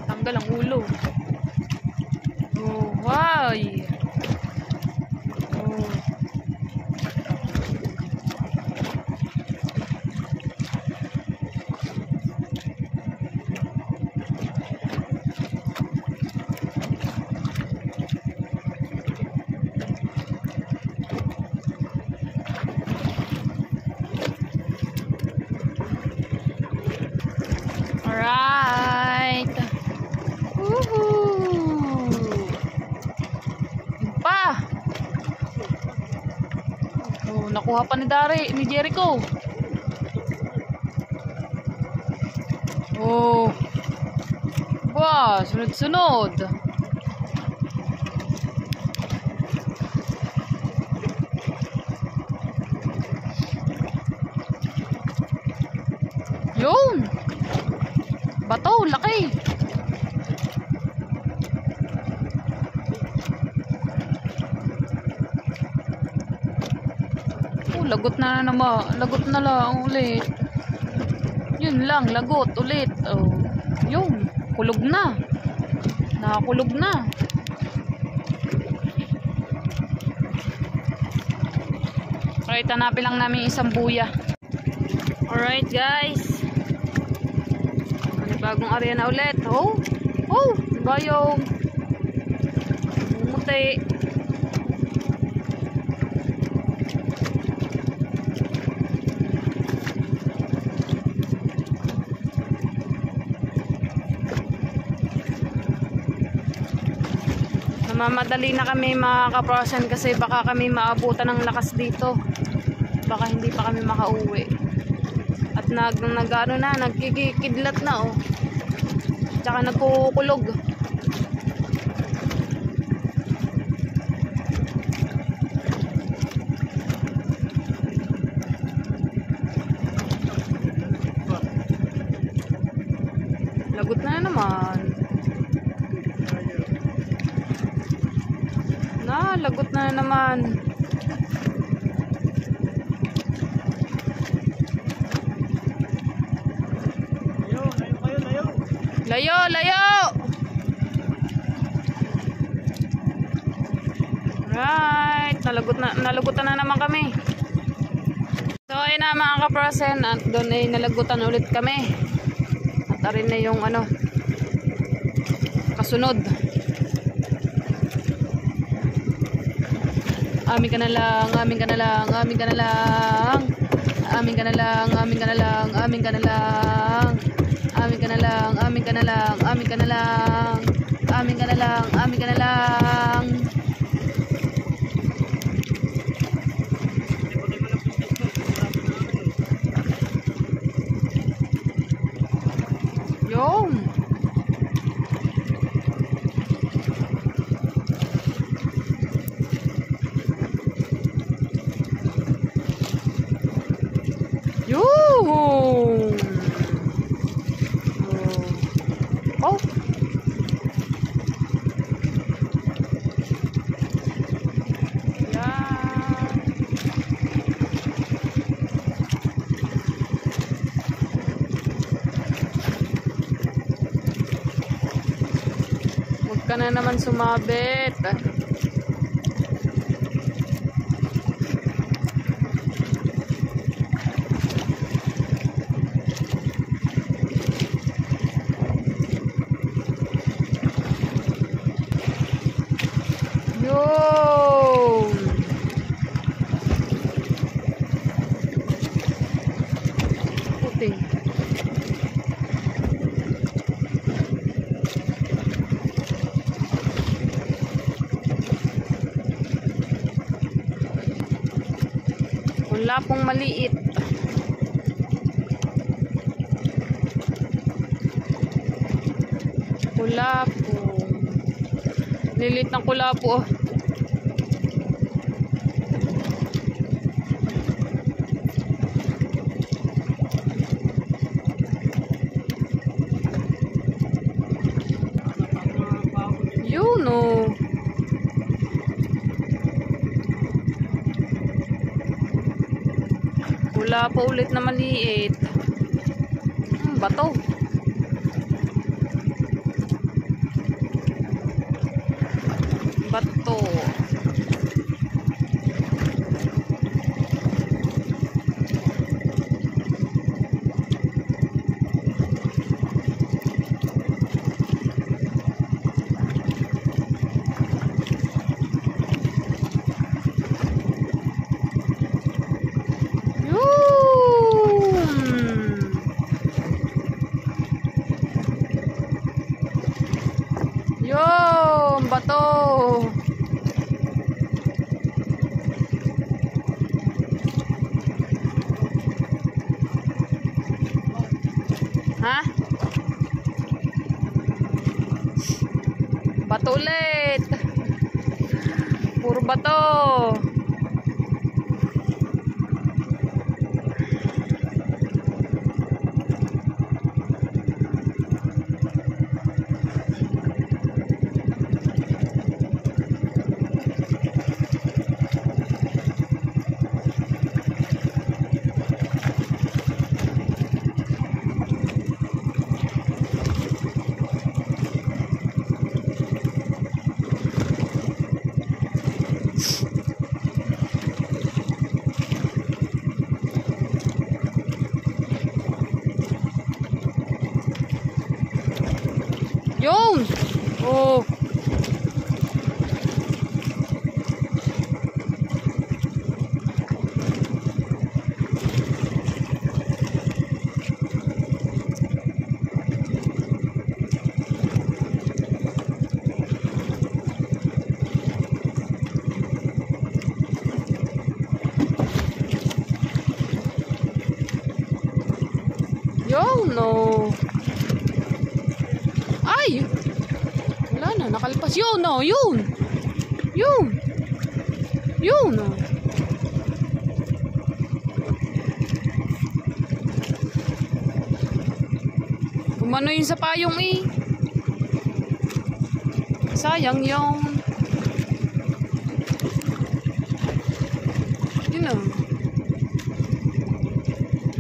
Tanggal ang ulo. Oh, why? Oh. Alright. Woohoo! Yun pa. Oh, nakuha pa ni Jericho. Oh. Wow, sunod-sunod. Yun. Bato, laki. Oh, lagot na naman. Lagot na lang ulit. Yun lang, lagot ulit. Oh, yun. Kulog na. Nakakulog na. Alright, hanapin lang namin isang buya. Alright guys. Bagong area na ulit. Oh, oh, diba yung bumuti. Namamadali na kami mga kaprosen kasi baka kami maabutan ng lakas dito. Baka hindi pa kami makauwi. At nagano na, nagkikidlat na oh. Tsaka nagkukulog. Lagot na naman. Lagot na naman. Layo, layo. Right, nalagutan na naman kami. So ayun na mga kaprosen, at doon ay nalagutan ulit kami. At arin na yung ano, kasunod. Amin ka na lang, amin ka na lang, amin ka na lang. Amin ka na lang, amin ka na lang, amin ka na lang. Amin ka na lang, amin ka na lang, amin ka na lang. Amin ka na lang, amin ka na lang. Yung. Yung. Oh. Huwag ka na naman sumabit. Yun. Puti. Wala pong maliit. Wala po. Lilit ng kulapo. Yun oh. Wala pa ulit na maliit. Bato. Bato. Yung bato. Ha? Bato ulit. Puro bato. Yun! Oh! Yun! No! Ay! Wala na, nakalpas. Yun, no, yun. Yun. Yun, no. Umano yun sa payong eh. Sayang yung. Yun, no.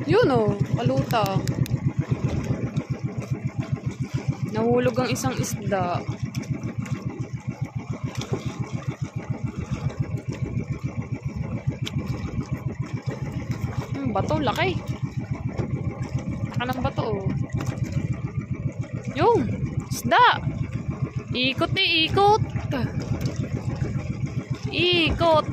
Yun, no. Paluta. Nahulog ang isang isda. Bato, laki. Laka ng bato, oh. Yung, isda. Ikot eh, ikot. Ikot.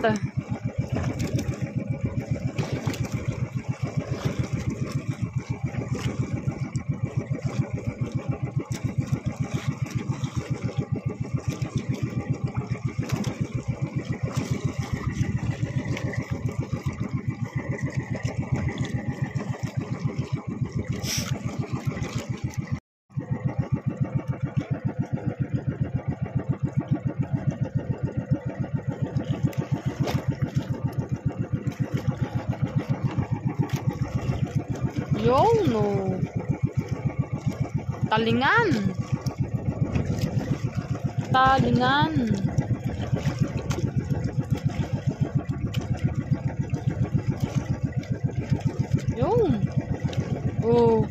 Yun, no. Talingan. Talingan. Yun. Oh.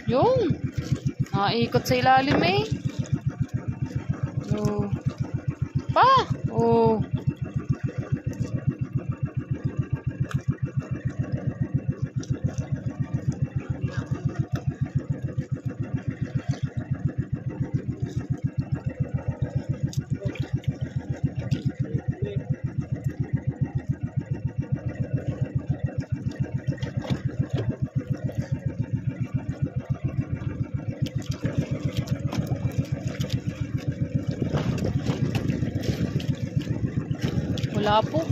Yung ikot sa ilalim eh. Oh. Pa. Oh. Wala po.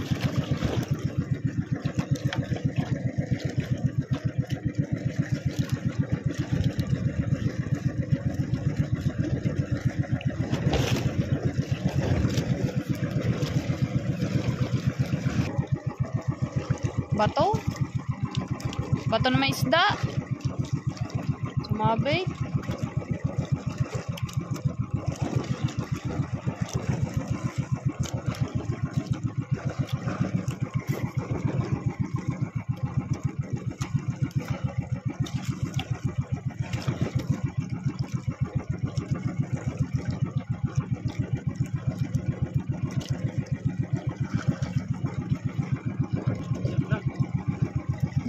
Bato. Bato na may isda. Sumabit.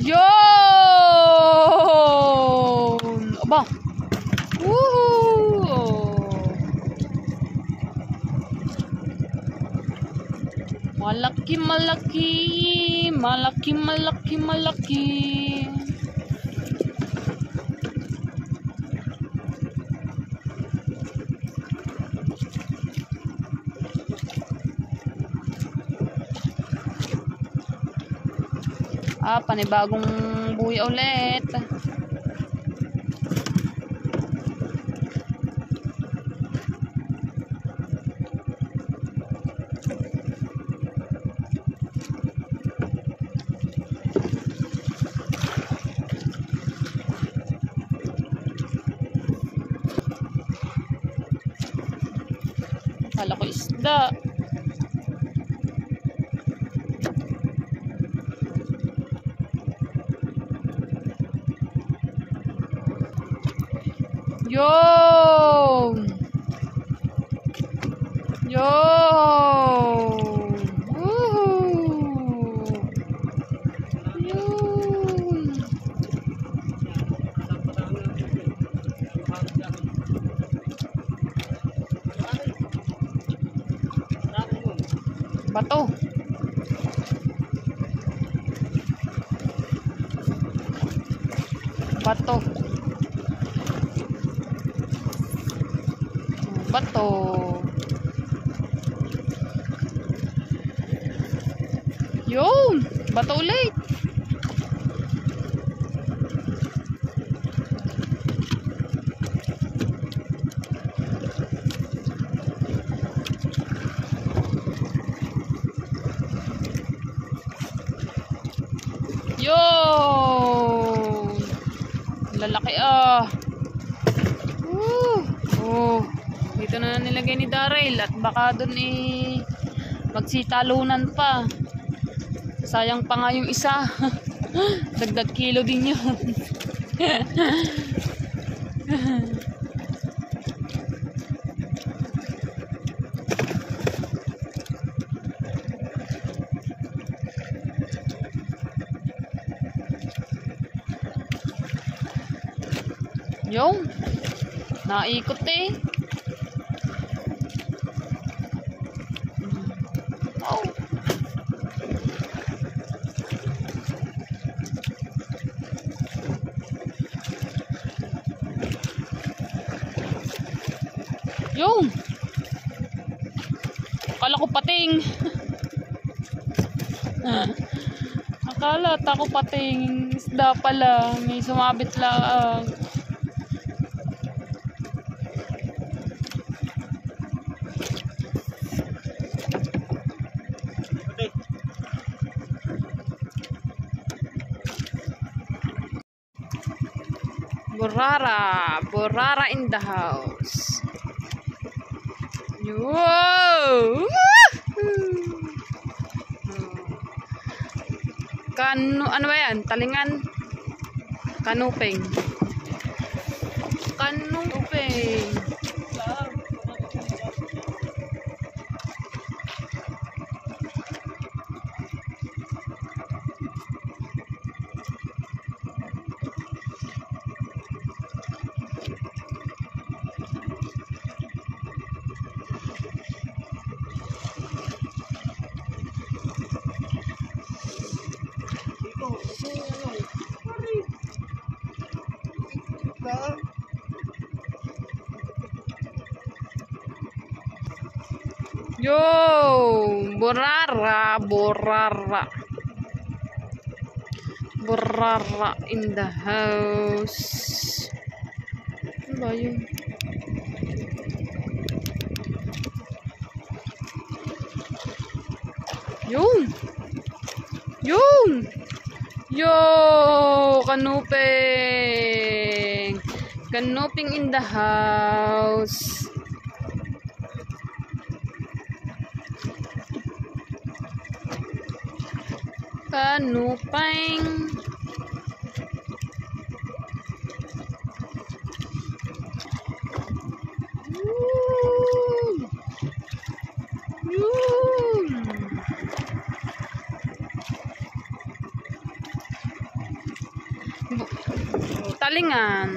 Yun! Aba! Woohoo! Malaki, malaki, malaki, malaki, malaki. Panibagong buhay ulit. Kala ko isda. Yo! Yo! Woohoo! Yun! Bato. Bato. Bato. Yun! Bato ulit. Yun! Lalaki ah. Oh. Dito na nilagay ni Daryl at baka dun magsitalunan pa. Sayang pa nga yung isa. Dagdag kilo din yun. Yung naikot eh. Oh. Yung akala ko pating. Akala ako pating isda pala, may sumabit lang. Borara in the house. Wow! Ano ba yan? Talingan? Kanuping. Kanuping. Yo, borara in the house. Ano ba yun? Yun! Yo, kanuping in the house. Kanuping. Yun. Talingan.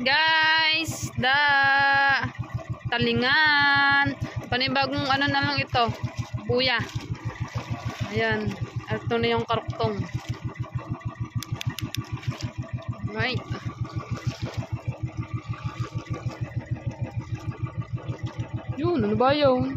guys, talingan. Panibagong ano na lang ito, buya. Ayan, ito na yung karuktong. Right. Yun, ano ba yun?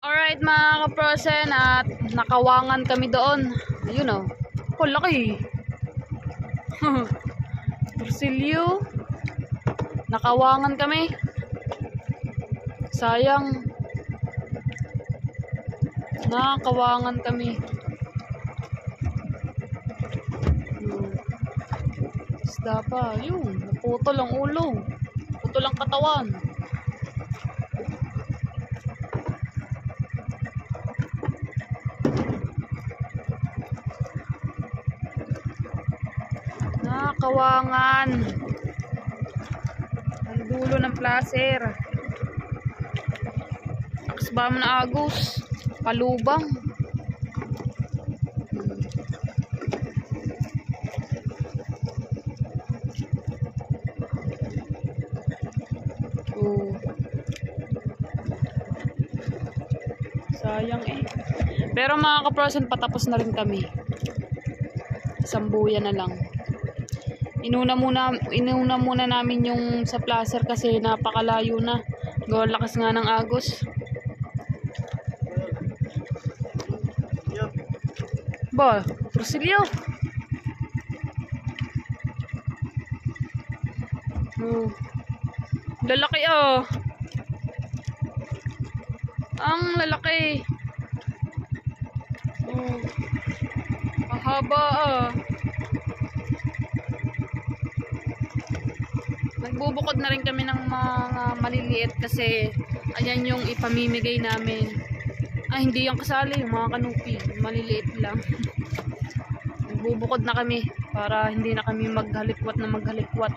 Alright mga kaprosen, at nakawangan kami doon. Ayun o. Oh, laki. Torsilyo. Nakawangan kami. Sayang. Nakawangan kami. Isda pa. Yun. Naputol ang ulo. Putol ang katawan. Kawangan ang dulo ng placer. Aksba mo na agos palubang. Sayang eh. Pero mga kaprosen, patapos na rin kami. Isang buya na lang. Inuna muna namin yung sa placer kasi napakalayo na. Gawa lakas nga ng agos. Ba, torsilyo. Oh. Lalaki oh. Ang lalaki. Oh. Mahaba ah. Nagbubukod na rin kami ng mga maliliit kasi ayan yung ipamimigay namin. Hindi yung kasali, yung mga kanupi, maliliit lang. Nagbubukod na kami para hindi na kami maghalikwat na maghalikwat.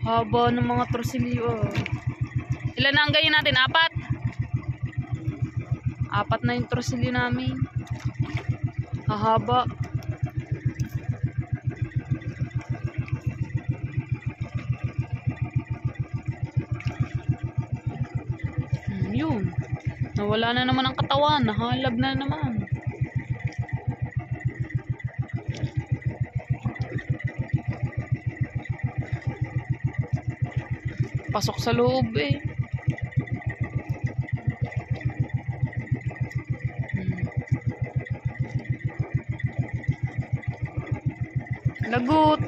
Haba ng mga torsilyo. Ilan na ang gayin natin? 4? 4 na yung torsilyo namin. Hahaba. Yun. Nawala na naman ang katawan. Nahalab na naman. Pasok sa loob eh. Lagot.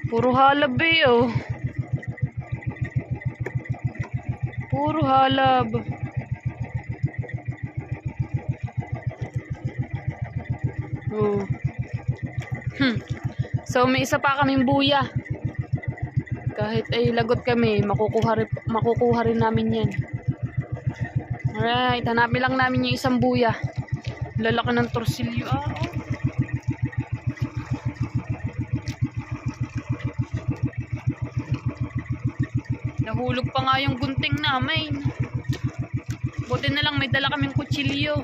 Puro halab eh oh. Puro halab. Oh. So may isa pa kaming buya. Kahit ay lagot kami, makukuha rin namin yan. Alright, hanapin lang namin yung isang buya. Lalaki ng torsilyo. Nahulog pa nga yung gunting namin. Buti na lang may dala kaming kutsilyo.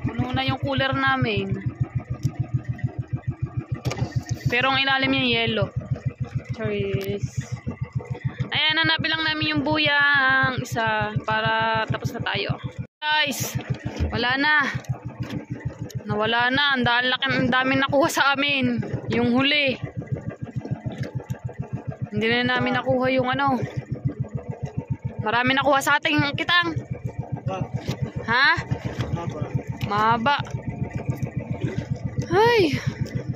Puno na yung cooler namin. Pero ang ilalim yung yelo. Cheers. Ayan, hanapin lang namin yung buya ang isa para tapos na tayo. Guys, wala na. Nawala na. Ang dami nakuha sa amin. Yung huli. Hindi na namin nakuha yung ano. Marami nakuha sa ating kitang. Ha? Mahaba. Ay!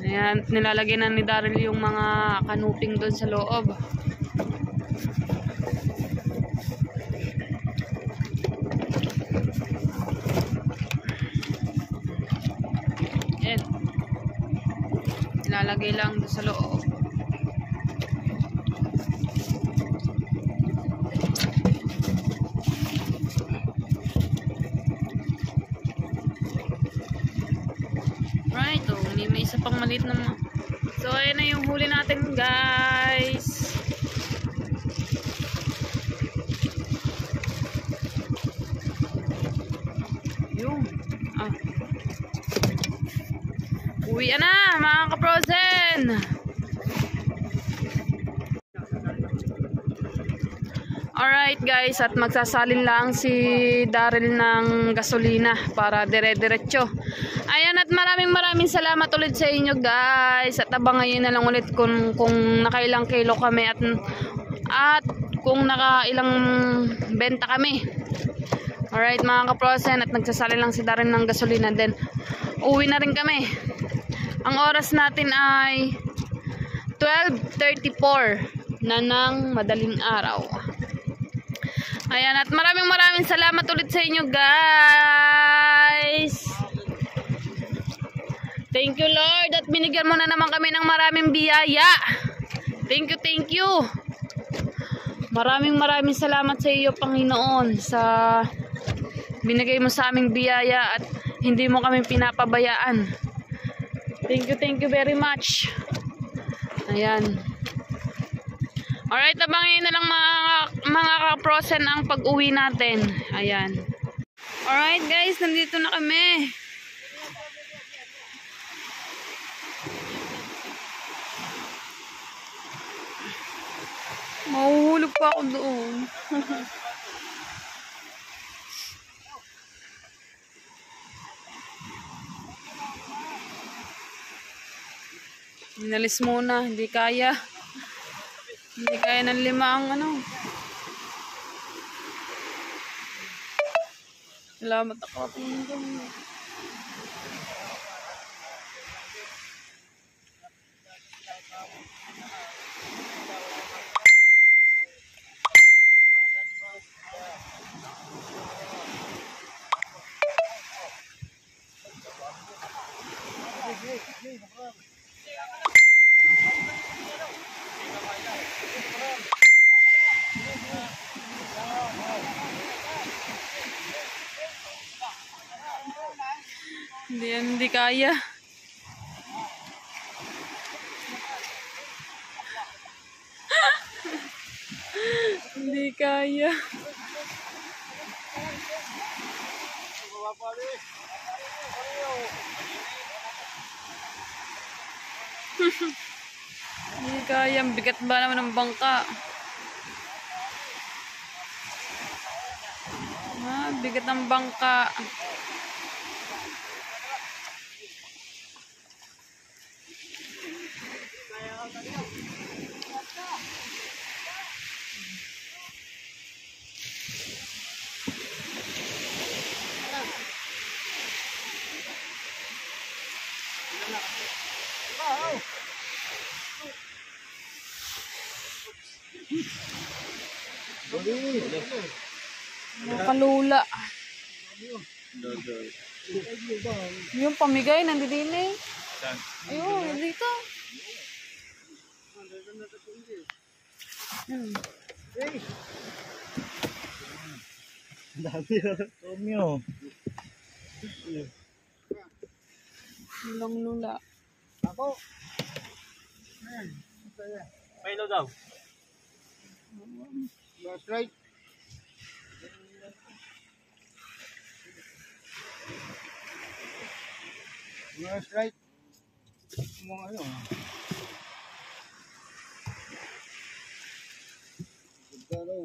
Ayan, nilalagay na ni Daryl yung mga kanuping doon sa loob. Ayan. Nilalagay lang doon sa loob. Right, oh, may isa pang maliit na So, ayan na yung huli natin, guys. Yung, uwi na, mga ka-frozen. Alright guys, at magsasalin lang si Daryl ng gasolina para dire-diretso. Ayan, at maraming salamat ulit sa inyo guys. At abangayin na lang ulit kung nakailang kilo kami at kung nakailang benta kami. Alright mga kaprosen, at nagsasalin lang si Daryl ng gasolina. Then uwi na rin kami. Ang oras natin ay 12:34 na ng madaling araw. Ayan, at maraming salamat ulit sa inyo guys. Thank you Lord, at binigyan mo na naman kami ng maraming biyaya. Thank you. Maraming salamat sa iyo Panginoon sa binigay mo sa aming biyaya at hindi mo kami pinapabayaan. Thank you very much. Ayan. Alright, abangin na lang mga ka-frozen ang pag-uwi natin. Ayan. Alright guys, nandito na kami. Mahuhulog pa ako doon. Inalis muna, hindi kaya. Hindi kaya ng 5 ang ano. Salamat ako. Hindi kaya. Hindi kaya. Hindi kaya. Bigat ba naman ng bangka? Bigat ng bangka. Nakalula. Yung pamigay nandito din eh. Ayun, dito. Dami Romeo. Lulang lula. Ako. Pailo daw. That's right. That's right. Mga ano. Gano.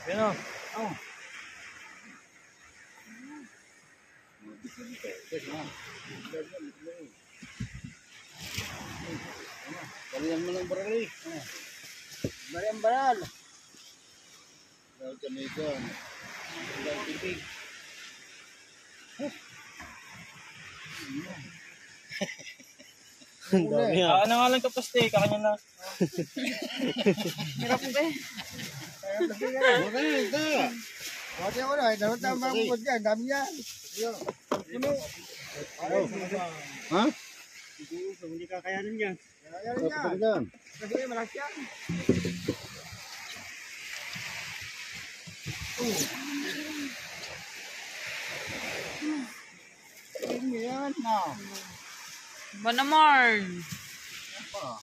Yan. Oh. Balian mo ng barali. Balian baral. Ang dami ah. Ano nga lang kapos eh, kakanya na. Hirap ba eh. Pati ako na, dapat na makakupot yan, dami yan. Ha? Hindi kakayanin yan. Kakayanin yan. Kasi malaki yan. Yan na. Ba naman?